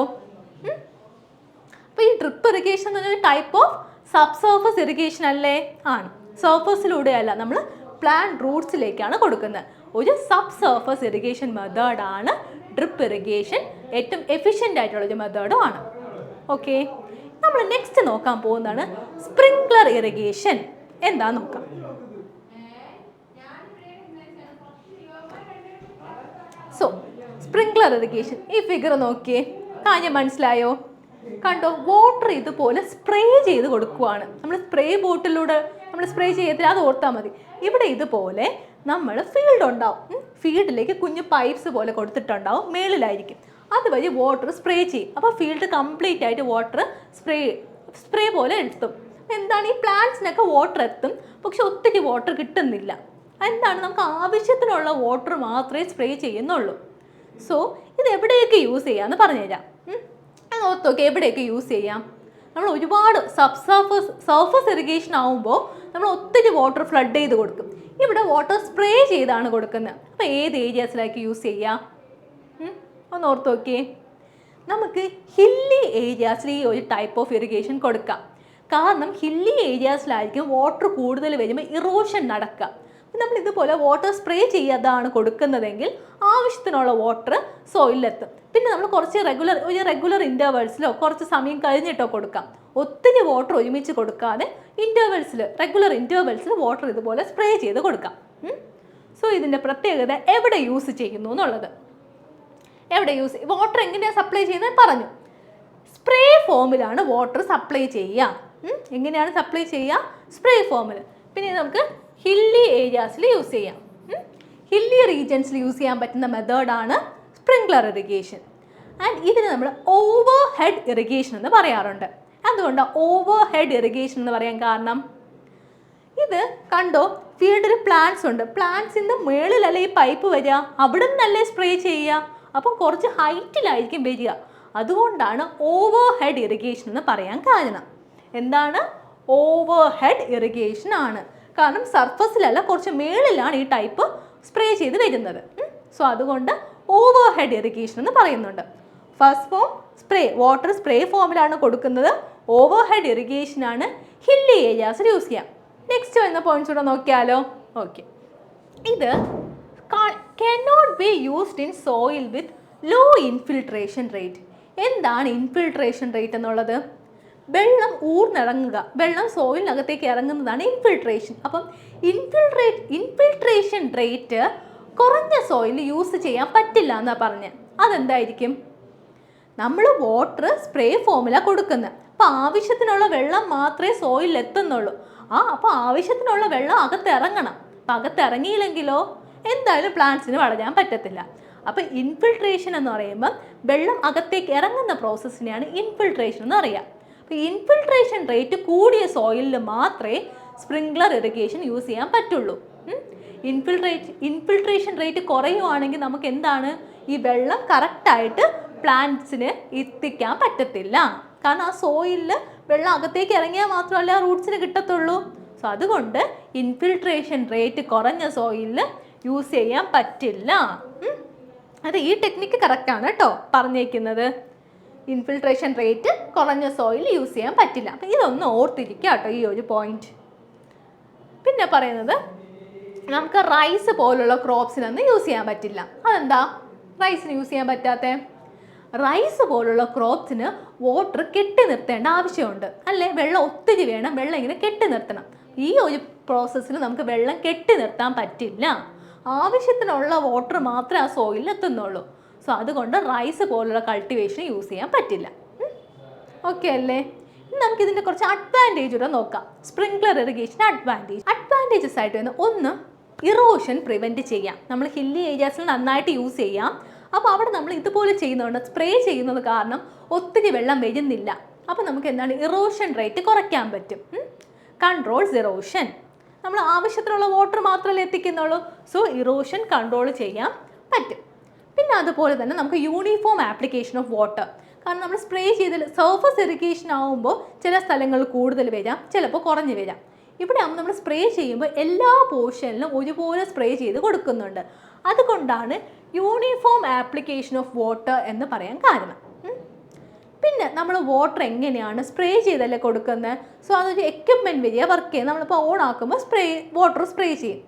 അപ്പോൾ ഈ ഡ്രിപ്പ് ഇറിഗേഷൻ എന്ന് പറഞ്ഞൊരു type of sub surface irrigation അല്ലേ? ആണ്. സർഫസിലൂടെയല്ല, നമ്മൾ പ്ലാന്റ് റൂട്ട്സിലേക്കാണ് കൊടുക്കുന്നത്. ഒരു സബ് സർഫസ് ഇറിഗേഷൻ മെത്തേഡാണ് ഡ്രിപ്പ് ഇറിഗേഷൻ. ഏറ്റവും എഫിഷ്യൻ്റ് ആയിട്ടുള്ളൊരു മെത്തേഡും ആണ്. ഓക്കെ, നമ്മൾ നെക്സ്റ്റ് നോക്കാൻ പോകുന്നതാണ് സ്പ്രിങ്ക്ലർ ഇറിഗേഷൻ. എന്താ നോക്കാം. സോ സ്പ്രിങ്ക്ലർ ഇറിഗേഷൻ, ഈ ഫിഗർ നോക്കിയേ, കാര്യം മനസ്സിലായോ? കണ്ടോ, വാട്ടർ ഇതുപോലെ സ്പ്രേ ചെയ്ത് കൊടുക്കുവാണ്. നമ്മൾ സ്പ്രേ ബോട്ടിലൂടെ നമ്മൾ സ്പ്രേ ചെയ്യത്തില്ല, അത് ഓർത്താൽ മതി. ഇവിടെ ഇതുപോലെ നമ്മൾ ഫീൽഡ് ഉണ്ടാവും. ഫീൽഡിലേക്ക് കുഞ്ഞു പൈപ്പ്സ് പോലെ കൊടുത്തിട്ടുണ്ടാവും, മേളിലായിരിക്കും. അതുവഴി വാട്ടർ സ്പ്രേ ചെയ്യും. അപ്പോൾ ഫീൽഡ് കംപ്ലീറ്റ് ആയിട്ട് വാട്ടർ സ്പ്രേ പോലെ എത്തും. എന്താണ്, ഈ പ്ലാന്റ്സിനൊക്കെ വാട്ടർ എത്തും, പക്ഷെ ഒത്തിരി വാട്ടർ കിട്ടുന്നില്ല. എന്താണ്, നമുക്ക് ആവശ്യത്തിനുള്ള വാട്ടർ മാത്രമേ സ്പ്രേ ചെയ്യുന്നുള്ളൂ. സോ ഇത് എവിടെയൊക്കെ യൂസ് ചെയ്യാമെന്ന് പറഞ്ഞുതരാം. അത് ഓർത്ത് നോക്കി, എവിടെയൊക്കെ യൂസ് ചെയ്യാം. നമ്മൾ ഒരുപാട് സർഫസ് ഇറിഗേഷൻ ആകുമ്പോൾ നമ്മൾ ഒത്തിരി വാട്ടർ ഫ്ലഡ് ചെയ്ത് കൊടുക്കും. ഇവിടെ വാട്ടർ സ്പ്രേ ചെയ്താണ് കൊടുക്കുന്നത്. അപ്പോൾ ഏത് ഏരിയാസിലേക്ക് യൂസ് ചെയ്യാം? ഒന്ന് ഓർത്ത് നോക്കിയേ. നമുക്ക് ഹില്ലി ഏരിയാസിൽ ഈ ഒരു ടൈപ്പ് ഓഫ് ഇറിഗേഷൻ കൊടുക്കാം. കാരണം ഹില്ലി ഏരിയാസിലായിരിക്കും വാട്ടർ കൂടുതൽ വരുമ്പോൾ ഇറോഷൻ നടക്കുക. നമ്മൾ ഇതുപോലെ വാട്ടർ സ്പ്രേ ചെയ്യാതാണ് കൊടുക്കുന്നതെങ്കിൽ ആവശ്യത്തിനുള്ള വാട്ടർ സോയിലെത്തും. പിന്നെ നമ്മൾ കുറച്ച് റെഗുലർ ഇൻ്റർവെൽസിലോ കുറച്ച് സമയം കഴിഞ്ഞിട്ടോ കൊടുക്കാം. ഒത്തിരി വാട്ടർ ഒരുമിച്ച് കൊടുക്കാതെ റെഗുലർ ഇൻ്റർവെൽസിൽ വാട്ടർ ഇതുപോലെ സ്പ്രേ ചെയ്ത് കൊടുക്കാം. സോ ഇതിൻ്റെ പ്രത്യേകത എവിടെ യൂസ് ചെയ്യുന്നു എന്നുള്ളത്. വാട്ടർ എങ്ങനെയാണ് സപ്ലൈ ചെയ്യുന്നത് പറഞ്ഞു. സ്പ്രേ ഫോമിലാണ് വാട്ടർ സപ്ലൈ ചെയ്യുക. എങ്ങനെയാണ് സപ്ലൈ ചെയ്യുക? സ്പ്രേ ഫോമിൽ. പിന്നെ നമുക്ക് ഹില്ലി ഏരിയാസിൽ യൂസ് ചെയ്യാം. ഹില്ലി റീജൻസിൽ യൂസ് ചെയ്യാൻ പറ്റുന്ന മെത്തേഡാണ് സ്പ്രിങ്ക്ലർ ഇറിഗേഷൻ. ആൻഡ് ഇതിന് നമ്മൾ ഓവർ ഹെഡ് ഇറിഗേഷൻ എന്ന് പറയാറുണ്ട്. അതുകൊണ്ടാണ് ഓവർ ഹെഡ് ഇറിഗേഷൻ എന്ന് പറയാൻ കാരണം, ഇത് കണ്ടോ, ഫീൽഡിൽ പ്ലാന്റ്സ് ഉണ്ട്. പ്ലാന്റ്സിൻ്റെ മുകളിലല്ലേ ഈ പൈപ്പ് വരിക, അവിടെ നിന്നല്ലേ സ്പ്രേ ചെയ്യുക. അപ്പം കുറച്ച് ഹൈറ്റിലായിരിക്കും വരിക. അതുകൊണ്ടാണ് ഓവർ ഹെഡ് ഇറിഗേഷൻ എന്ന് പറയാൻ കാരണം. എന്താണ്? ഓവർ ഹെഡ് ഇറിഗേഷൻ ആണ്. കാരണം സർഫസിലല്ല, കുറച്ച് മേളിലാണ് ഈ ടൈപ്പ് സ്പ്രേ ചെയ്ത് വരുന്നത്. സോ അതുകൊണ്ട് ഓവർ ഹെഡ് ഇറിഗേഷൻ എന്ന് പറയുന്നുണ്ട്. ഫസ്റ്റ് ഫോം വാട്ടർ സ്പ്രേ ഫോമിലാണ് കൊടുക്കുന്നത്. ഓവർ ഹെഡ് ഇറിഗേഷൻ ആണ് ഹില്ലി ഏരിയാസിൽ യൂസ് ചെയ്യാം. നെക്സ്റ്റ് വരുന്ന പോയിന്റ്സ് കൂടെ നോക്കിയാലോ. ഓക്കെ, ഇത് cannot be used in soil with low infiltration rate. എന്താണ് ഇൻഫിൽട്രേഷൻ റേറ്റ് എന്നുള്ളത്? വെള്ളം ഊർന്നിറങ്ങുക, വെള്ളം സോയിലിനകത്തേക്ക് ഇറങ്ങുന്നതാണ് ഇൻഫിൽട്രേഷൻ. അപ്പം ഇൻഫിൽട്രേഷൻ റേറ്റ് കുറഞ്ഞ സോയിൽ യൂസ് ചെയ്യാൻ പറ്റില്ല എന്നാണ് പറഞ്ഞത്. അതെന്തായിരിക്കും? നമ്മൾ വാട്ടർ സ്പ്രേ ഫോമിലാണ് കൊടുക്കുന്നത്. അപ്പോൾ ആവശ്യത്തിനുള്ള വെള്ളം മാത്രമേ സോയിലിൽ എത്തുന്നുള്ളൂ. അപ്പോൾ ആവശ്യത്തിനുള്ള വെള്ളം അകത്തിറങ്ങണം. അപ്പം അകത്തിറങ്ങിയില്ലെങ്കിലോ എന്തായാലും പ്ലാന്റ്സിന് വളരാൻ പറ്റത്തില്ല. അപ്പോൾ ഇൻഫിൽട്രേഷൻ എന്ന് പറയുമ്പം വെള്ളം അകത്തേക്ക് ഇറങ്ങുന്ന പ്രോസസ്സിനെയാണ് ഇൻഫിൽട്രേഷൻ എന്ന് പറയുക. അപ്പോൾ ഇൻഫിൽട്രേഷൻ റേറ്റ് കൂടിയ സോയിലിൽ മാത്രമേ സ്പ്രിങ്ക്ലർ ഇറിഗേഷൻ യൂസ് ചെയ്യാൻ പറ്റുള്ളൂ. ഇൻഫിൽട്രേഷൻ റേറ്റ് കുറയുവാണെങ്കിൽ നമുക്ക് എന്താണ്, ഈ വെള്ളം കറക്റ്റായിട്ട് പ്ലാന്റ്സിന് എത്തിക്കാൻ പറ്റത്തില്ല. കാരണം ആ സോയിലിൽ വെള്ളം അകത്തേക്ക് ഇറങ്ങിയാൽ മാത്രമല്ല റൂട്ട്സിന് കിട്ടത്തുള്ളൂ. സോ അതുകൊണ്ട് ഇൻഫിൽട്രേഷൻ റേറ്റ് കുറഞ്ഞ സോയിലിൽ യൂസ് ചെയ്യാൻ പറ്റില്ല. അത് ഈ ടെക്നിക്ക് കറക്റ്റാണ് കേട്ടോ പറഞ്ഞേക്കുന്നത്. ഇൻഫിൽട്രേഷൻ റേറ്റ് കുറഞ്ഞ സോയിൽ യൂസ് ചെയ്യാൻ പറ്റില്ല. അപ്പം ഇതൊന്ന് ഓർത്തിരിക്കുക കേട്ടോ, ഈ ഒരു പോയിന്റ്. പിന്നെ പറയുന്നത് നമുക്ക് റൈസ് പോലുള്ള ക്രോപ്സിനൊന്നും യൂസ് ചെയ്യാൻ പറ്റില്ല. അതെന്താ റൈസിന് യൂസ് ചെയ്യാൻ പറ്റാത്തത്? റൈസ് പോലുള്ള ക്രോപ്സിന് വാട്ടർ കെട്ടി നിർത്തേണ്ട ആവശ്യമുണ്ട് അല്ലേ? വെള്ളം ഒത്തിരി വേണം, വെള്ളം ഇങ്ങനെ കെട്ടി നിർത്തണം. ഈ ഒരു പ്രോസസ്സിൽ നമുക്ക് വെള്ളം കെട്ടി നിർത്താൻ പറ്റില്ല. ആവശ്യത്തിനുള്ള വാട്ടർ മാത്രമേ ആ സോയിലിൽ എത്തുന്നുള്ളൂ. സോ അതുകൊണ്ട് റൈസ് പോലുള്ള കൾട്ടിവേഷൻ യൂസ് ചെയ്യാൻ പറ്റില്ല. ഓക്കെ അല്ലേ? ഇനി നമുക്കിതിൻ്റെ കുറച്ച് അഡ്വാൻറ്റേജ് കൂടെ നോക്കാം. സ്പ്രിങ്ക്ലർ ഇറിഗേഷൻ അഡ്വാൻറ്റേജസ് ആയിട്ട് വരുന്ന ഒന്ന്, ഇറോഷൻ പ്രിവെൻറ്റ് ചെയ്യാം. നമ്മൾ ഹില്ലി ഏരിയാസിൽ നന്നായിട്ട് യൂസ് ചെയ്യാം. അപ്പോൾ അവിടെ നമ്മൾ ഇതുപോലെ ചെയ്യുന്നതുകൊണ്ട്, സ്പ്രേ ചെയ്യുന്നത് കാരണം ഒത്തിരി വെള്ളം വരുന്നില്ല. അപ്പോൾ നമുക്ക് എന്താണ്, ഇറോഷൻ റേറ്റ് കുറയ്ക്കാൻ പറ്റും. Controls erosion. നമ്മൾ ആവശ്യത്തിനുള്ള വാട്ടർ മാത്രമല്ലേ എത്തിക്കുന്നുള്ളൂ. സോ ഇറോഷൻ കൺട്രോൾ ചെയ്യാൻ പറ്റും. പിന്നെ അതുപോലെ തന്നെ നമുക്ക് യൂണിഫോം ആപ്ലിക്കേഷൻ ഓഫ് വാട്ടർ. കാരണം നമ്മൾ സ്പ്രേ ചെയ്ത് സർഫസ് ഇറിഗേഷൻ ആകുമ്പോൾ ചില സ്ഥലങ്ങളിൽ കൂടുതൽ വരാം, ചിലപ്പോൾ കുറഞ്ഞ് വരാം. ഇവിടെ ആകുമ്പോൾ നമ്മൾ സ്പ്രേ ചെയ്യുമ്പോൾ എല്ലാ പോർഷനിലും ഒരുപോലെ സ്പ്രേ ചെയ്ത് കൊടുക്കുന്നുണ്ട്. അതുകൊണ്ടാണ് യൂണിഫോം ആപ്ലിക്കേഷൻ ഓഫ് വാട്ടർ എന്ന് പറയാൻ കാരണം. പിന്നെ നമ്മൾ വാട്ടർ എങ്ങനെയാണ് സ്പ്രേ ചെയ്തല്ലേ കൊടുക്കുന്നത്. സോ അതൊരു എക്യുപ്മെൻറ്റ് വഴിയ വർക്ക് ചെയ്യും. നമ്മളിപ്പോൾ ഓൺ ആക്കുമ്പോൾ വാട്ടർ സ്പ്രേ ചെയ്യും.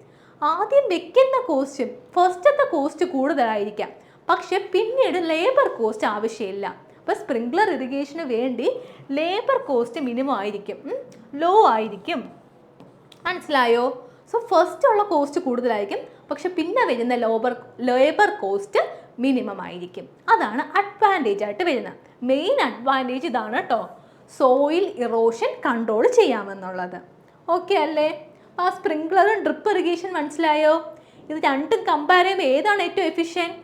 ആദ്യം വെക്കുന്ന കോസ്റ്റും ഫസ്റ്റത്തെ കോസ്റ്റ് കൂടുതലായിരിക്കാം, പക്ഷെ പിന്നീട് ലേബർ കോസ്റ്റ് ആവശ്യമില്ല. അപ്പോൾ സ്പ്രിംഗ്ലർ ഇറിഗേഷന് വേണ്ടി ലേബർ കോസ്റ്റ് മിനിമം ആയിരിക്കും, ലോ ആയിരിക്കും. മനസ്സിലായോ? സോ ഫസ്റ്റ് ഉള്ള കോസ്റ്റ് കൂടുതലായിരിക്കും, പക്ഷെ പിന്നെ വരുന്ന ലേബർ കോസ്റ്റ് മിനിമം ആയിരിക്കും. അതാണ് അഡ്വാൻറ്റേജ് ആയിട്ട് വരുന്നത്. മെയിൻ അഡ്വാൻറ്റേജ് ഇതാണ് കേട്ടോ, സോയിൽ ഇറോഷൻ കൺട്രോൾ ചെയ്യാമെന്നുള്ളത്. ഓക്കെ അല്ലേ? അപ്പോൾ ആ സ്പ്രിംഗ്ലറും ഡ്രിപ്പ് ഇറിഗേഷൻ മനസ്സിലായോ? ഇത് രണ്ടും കമ്പയർ ചെയ്യുമ്പോൾ ഏതാണ് ഏറ്റവും എഫിഷ്യൻറ്റ്?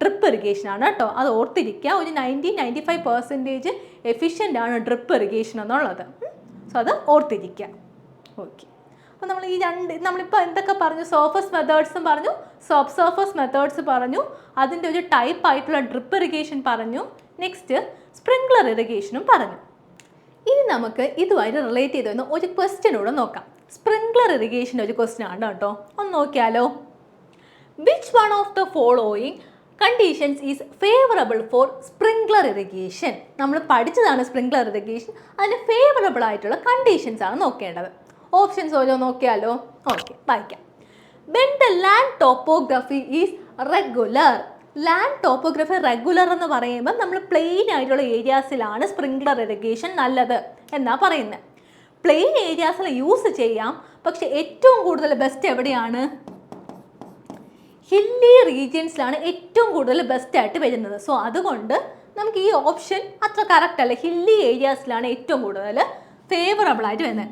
ഡ്രിപ്പ് ഇറിഗേഷൻ ആണ് കേട്ടോ. അത് ഓർത്തിരിക്കുക. ഒരു 90-95% എഫിഷ്യൻ്റ് ആണ് ഡ്രിപ്പ് ഇറിഗേഷൻ എന്നുള്ളത്. സോ അത് ഓർത്തിരിക്കുക. ഓക്കെ. അപ്പോൾ നമ്മൾ ഈ നമ്മളിപ്പോൾ എന്തൊക്കെ പറഞ്ഞു? സർഫസ് മെത്തേഡ്സും പറഞ്ഞു, സബ് സർഫസ് മെത്തേഡ്സ് പറഞ്ഞു, അതിൻ്റെ ഒരു ടൈപ്പ് ആയിട്ടുള്ള ഡ്രിപ്പ് ഇറിഗേഷൻ പറഞ്ഞു, നെക്സ്റ്റ് സ്പ്രിംഗ്ലർ ഇറിഗേഷനും പറഞ്ഞു. ഇനി നമുക്ക് ഇതുമായിട്ട് റിലേറ്റ് ചെയ്ത് വരുന്ന ഒരു ക്വസ്റ്റ്യനോട് നോക്കാം. സ്പ്രിംഗ്ലർ ഇറിഗേഷൻ്റെ ഒരു ക്വസ്റ്റ്യൻ ആണ് കേട്ടോ. ഒന്ന് നോക്കിയാലോ. Which one of the following conditions is favourable for sprinkler irrigation? നമ്മൾ പഠിച്ചതാണ് സ്പ്രിംഗ്ലർ ഇറിഗേഷൻ. അതിന് ഫേവറബിൾ ആയിട്ടുള്ള കണ്ടീഷൻസ് ആണ് നോക്കേണ്ടത്. ഓപ്ഷൻസ് ഓരോ നോക്കിയാലോ. ഓക്കെ, വായിക്കാം. When the land topography is regular. Land topography regular എന്ന് പറയുമ്പോൾ നമ്മൾ പ്ലെയിൻ ആയിട്ടുള്ള ഏരിയാസിലാണ് സ്പ്രിംഗ്ലർ ഇറിഗേഷൻ നല്ലത് എന്നാ പറയുന്നത്. പ്ലെയിൻ ഏരിയാസിൽ യൂസ് ചെയ്യാം, പക്ഷെ ഏറ്റവും കൂടുതൽ ബെസ്റ്റ് എവിടെയാണ്? ഹില്ലി റീജിയൻസിലാണ് ഏറ്റവും കൂടുതൽ ബെസ്റ്റ് ആയിട്ട് വരുന്നത്. സോ അതുകൊണ്ട് നമുക്ക് ഈ ഓപ്ഷൻ അത്ര കറക്റ്റ് അല്ല. ഹില്ലി ഏരിയാസിലാണ് ഏറ്റവും കൂടുതൽ ഫേവറബിൾ ആയിട്ട് വരുന്നത്.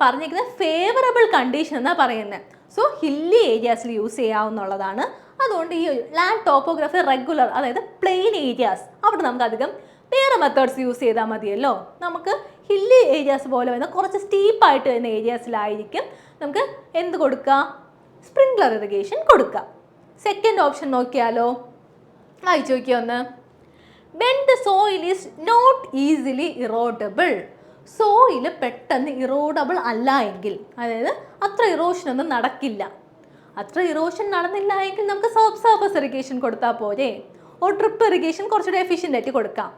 പറഞ്ഞിരിക്കുന്നത് ഫേവറബിൾ കണ്ടീഷൻ എന്നാണ് പറയുന്നത്. സോ ഹില്ലി ഏരിയാസിൽ യൂസ് ചെയ്യാവുന്നതാണ്. അതുകൊണ്ട് ഈ ലാൻഡ് ടോപ്പോഗ്രഫി റെഗുലർ, അതായത് പ്ലെയിൻ ഏരിയാസ്, അവിടെ നമുക്ക് അധികം വേറെ മെത്തേഡ്സ് യൂസ് ചെയ്താൽ മതിയല്ലോ. നമുക്ക് ഹില്ലി ഏരിയാസ് പോലെ വരുന്ന കുറച്ച് സ്റ്റീപ്പായിട്ട് വരുന്ന ഏരിയാസിലായിരിക്കും നമുക്ക് എന്ത് കൊടുക്കുക? സ്പ്രിംഗ്ലർ ഇറിഗേഷൻ കൊടുക്കുക. സെക്കൻഡ് ഓപ്ഷൻ നോക്കിയാലോ. വായിച്ചു നോക്കിയോ ഒന്ന്. When the soil is not easily erodible. Soil പെട്ടെന്ന് ഇറോഡബിൾ അല്ല എങ്കിൽ, അതായത് അത്ര ഇറോഷനൊന്നും നടക്കില്ല. അത്ര ഇറോഷൻ നടന്നില്ല എങ്കിൽ നമുക്ക് സബ് സർഫസ് ഇറിഗേഷൻ കൊടുത്താൽ പോരെ. ഡ്രിപ്പ് ഇറിഗേഷൻ കുറച്ചുകൂടെ എഫിഷ്യൻ്റ് ആയിട്ട് കൊടുക്കാം.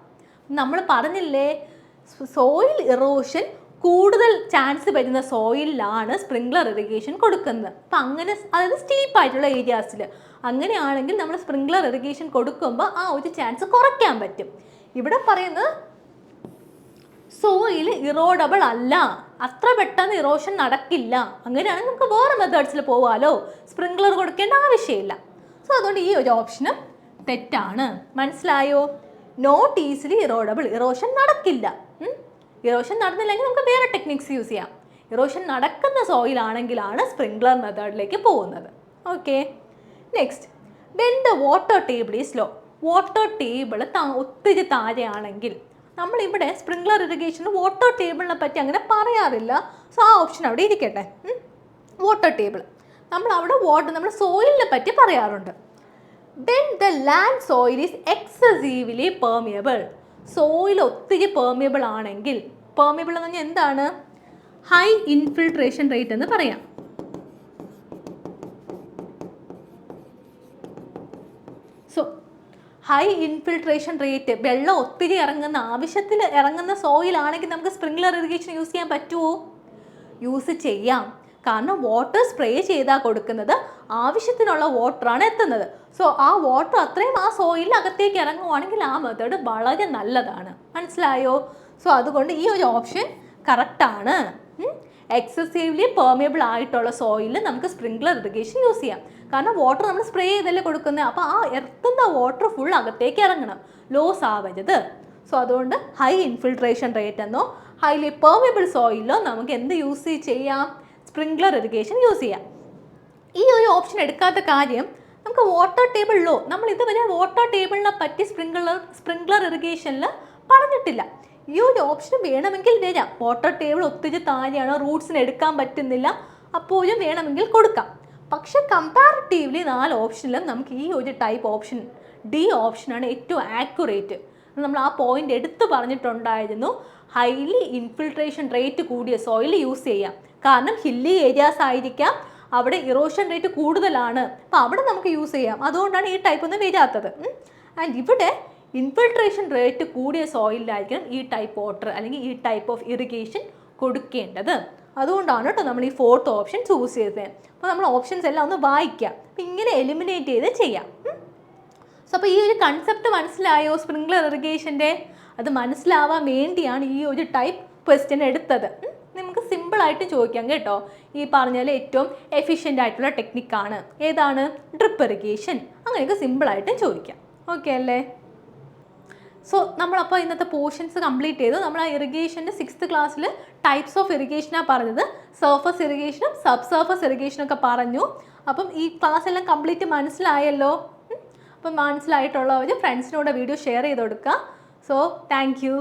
നമ്മൾ പറഞ്ഞില്ലേ, സോയിൽ ഇറോഷൻ കൂടുതൽ ചാൻസ് വരുന്ന സോയിലാണ് സ്പ്രിംഗ്ലർ ഇറിഗേഷൻ കൊടുക്കുന്നത്. അപ്പം അങ്ങനെ, അതായത് സ്റ്റീപ്പായിട്ടുള്ള ഏരിയാസിൽ അങ്ങനെയാണെങ്കിൽ നമ്മൾ സ്പ്രിംഗ്ലർ ഇറിഗേഷൻ കൊടുക്കുമ്പോൾ ആ ഒരു ചാൻസ് കുറയ്ക്കാൻ പറ്റും. ഇവിടെ പറയുന്നത് സോയിൽ ഇറോഡബിൾ അല്ല, അത്ര പെട്ടെന്ന് ഇറോഷൻ നടക്കില്ല, അങ്ങനെയാണെങ്കിൽ നമുക്ക് വേറെ മെത്തേഡ്സിൽ പോവാലോ, സ്പ്രിംഗ്ലർ കൊടുക്കേണ്ട ആവശ്യമില്ല. സോ അതുകൊണ്ട് ഈ ഒരു ഓപ്ഷനും തെറ്റാണ്. മനസ്സിലായോ? നോട്ട് ഈസിലി ഇറോഡബിൾ, ഇറോഷൻ നടക്കില്ല. ഇറോഷൻ നടന്നില്ലെങ്കിൽ നമുക്ക് വേറെ ടെക്നിക്സ് യൂസ് ചെയ്യാം. ഇറോഷൻ നടക്കുന്ന സോയിലാണെങ്കിലാണ് സ്പ്രിംഗ്ലർ മെത്തേഡിലേക്ക് പോകുന്നത്. Okay, next. When the water table is low. Water table ഒത്തിരി താഴെയാണെങ്കിൽ, നമ്മളിവിടെ സ്പ്രിംഗ്ലർ ഇറിഗേഷന് വാട്ടർ ടേബിളിനെ പറ്റി അങ്ങനെ പറയാറില്ല. സോ ആ ഓപ്ഷൻ അവിടെ ഇരിക്കട്ടെ. വാട്ടർ ടേബിൾ നമ്മൾ സോയിലിനെ പറ്റി പറയാറുണ്ട്. When the land soil is excessively permeable. Soil ഒത്തിരി പെർമിയബിൾ ആണെങ്കിൽ, പെർമിയബിൾ എന്ന് പറഞ്ഞാൽ എന്താണ്? ഹൈ ഇൻഫിൽട്രേഷൻ റേറ്റ് എന്ന് പറയാം. സോ ഹൈ ഇൻഫിൽട്രേഷൻ റേറ്റ്, വെള്ളം ഒത്തിരി ഇറങ്ങുന്ന, ആവശ്യത്തിൽ ഇറങ്ങുന്ന സോയിലാണെങ്കിൽ നമുക്ക് സ്പ്രിംഗ്ലർ ഇറിഗേഷൻ യൂസ് ചെയ്യാൻ പറ്റുമോ? യൂസ് ചെയ്യാം. കാരണം വാട്ടർ സ്പ്രേ ചെയ്താൽ കൊടുക്കുന്നത് ആവശ്യത്തിനുള്ള വാട്ടറാണ് എത്തുന്നത്. സോ ആ വാട്ടർ അത്രയും ആ സോയിലിൽ അകത്തേക്ക് ഇറങ്ങുവാണെങ്കിൽ ആ മെത്തേഡ് വളരെ നല്ലതാണ്. മനസ്സിലായോ? സോ അതുകൊണ്ട് ഈ ഒരു ഓപ്ഷൻ കറക്റ്റാണ്. എക്സസീവ്ലി പെർമിയബിൾ ആയിട്ടുള്ള സോയിലിൽ നമുക്ക് സ്പ്രിംഗ്ലർ ഇറിഗേഷൻ യൂസ് ചെയ്യാം. കാരണം വാട്ടർ നമ്മൾ സ്പ്രേ ചെയ്തല്ലേ കൊടുക്കുന്നത്. അപ്പോൾ ആ എത്തുന്ന വാട്ടർ ഫുൾ അകത്തേക്ക് ഇറങ്ങണം, ലോസ് ആവരുത്. സോ അതുകൊണ്ട് ഹൈ ഇൻഫിൽട്രേഷൻ റേറ്റ് എന്നോ ഹൈലി പെർമിയബിൾ സോയിലോ നമുക്ക് എന്ത് യൂസ് ചെയ്യാം? സ്പ്രിംഗ്ലർ ഇറിഗേഷൻ യൂസ് ചെയ്യാം. ഈ ഒരു ഓപ്ഷൻ എടുക്കാത്ത കാര്യം, നമുക്ക് വാട്ടർ ടേബിൾ ലോ, നമ്മൾ ഇതുവരെ വാട്ടർ ടേബിളിനെ പറ്റി സ്പ്രിംഗ്ലർ ഇറിഗേഷനിൽ പറഞ്ഞിട്ടില്ല. ഈ ഒരു ഓപ്ഷൻ വേണമെങ്കിൽ വരാം. വാട്ടർ ടേബിൾ ഒത്തിരി താഴെയാണ്, റൂട്ട്സിന് എടുക്കാൻ പറ്റുന്നില്ല, അപ്പോഴും വേണമെങ്കിൽ കൊടുക്കാം. പക്ഷെ കമ്പാരിറ്റീവ്ലി 4 ഓപ്ഷനിലും നമുക്ക് ഈ ഒരു ടൈപ്പ് ഓപ്ഷൻ, ഡി ഓപ്ഷനാണ് ഏറ്റവും ആക്യുറേറ്റ്. നമ്മൾ ആ പോയിന്റ് എടുത്ത് പറഞ്ഞിട്ടുണ്ടായിരുന്നു. ഹൈലി ഇൻഫിൽട്രേഷൻ റേറ്റ് കൂടിയ സോയിൽ യൂസ് ചെയ്യാം. കാരണം ഹില്ലി ഏരിയാസ് ആയിരിക്കാം, അവിടെ ഇറോഷൻ റേറ്റ് കൂടുതലാണ്, അപ്പോൾ അവിടെ നമുക്ക് യൂസ് ചെയ്യാം. അതുകൊണ്ടാണ് ഈ ടൈപ്പ് ഒന്നും വരാത്തത്. ആൻഡ് ഇവിടെ ഇൻഫിൽട്രേഷൻ റേറ്റ് കൂടിയ സോയിലായിരിക്കണം ഈ ടൈപ്പ് വാട്ടർ അല്ലെങ്കിൽ ഈ ടൈപ്പ് ഓഫ് ഇറിഗേഷൻ കൊടുക്കേണ്ടത്. അതുകൊണ്ടാണ് കേട്ടോ നമ്മൾ ഈ 4th ഓപ്ഷൻ ചൂസ് ചെയ്തത്. അപ്പോൾ നമ്മൾ ഓപ്ഷൻസ് എല്ലാം ഒന്ന് വായിക്കാം. അപ്പോൾ ഇങ്ങനെ എലിമിനേറ്റ് ചെയ്ത് ചെയ്യാം. സോ അപ്പോൾ ഈ ഒരു കൺസെപ്റ്റ് മനസ്സിലായോ സ്പ്രിംഗ്ലർ ഇറിഗേഷൻ്റെ? അത് മനസ്സിലാവാൻ വേണ്ടിയാണ് ഈ ഒരു ടൈപ്പ് ക്വസ്റ്റ്യൻ എടുത്തത്. നമുക്ക് സിമ്പിളായിട്ട് ചോദിക്കാം കേട്ടോ. ഈ പറഞ്ഞാൽ ഏറ്റവും എഫിഷ്യൻ്റ് ആയിട്ടുള്ള ടെക്നിക്കാണ് ഏതാണ്? Drip irrigation. അങ്ങനെയൊക്കെ സിമ്പിളായിട്ടും ചോദിക്കാം. ഓക്കെ അല്ലേ? സോ നമ്മളപ്പോൾ ഇന്നത്തെ പോർഷൻസ് കംപ്ലീറ്റ് ചെയ്തു. നമ്മൾ ആ ഇറിഗേഷൻ്റെ 6th ക്ലാസ്സിൽ ടൈപ്സ് ഓഫ് ഇറിഗേഷനാണ് പറഞ്ഞത്. സർഫസ് ഇറിഗേഷനും സബ് സർഫസ് ഇറിഗേഷനും ഒക്കെ പറഞ്ഞു. അപ്പം ഈ ക്ലാസ് എല്ലാം കംപ്ലീറ്റ് മനസ്സിലായല്ലോ. അപ്പം മനസ്സിലായിട്ടുള്ളവർ ഫ്രണ്ട്സിനോട് വീഡിയോ ഷെയർ ചെയ്ത് കൊടുക്കുക. So thank you.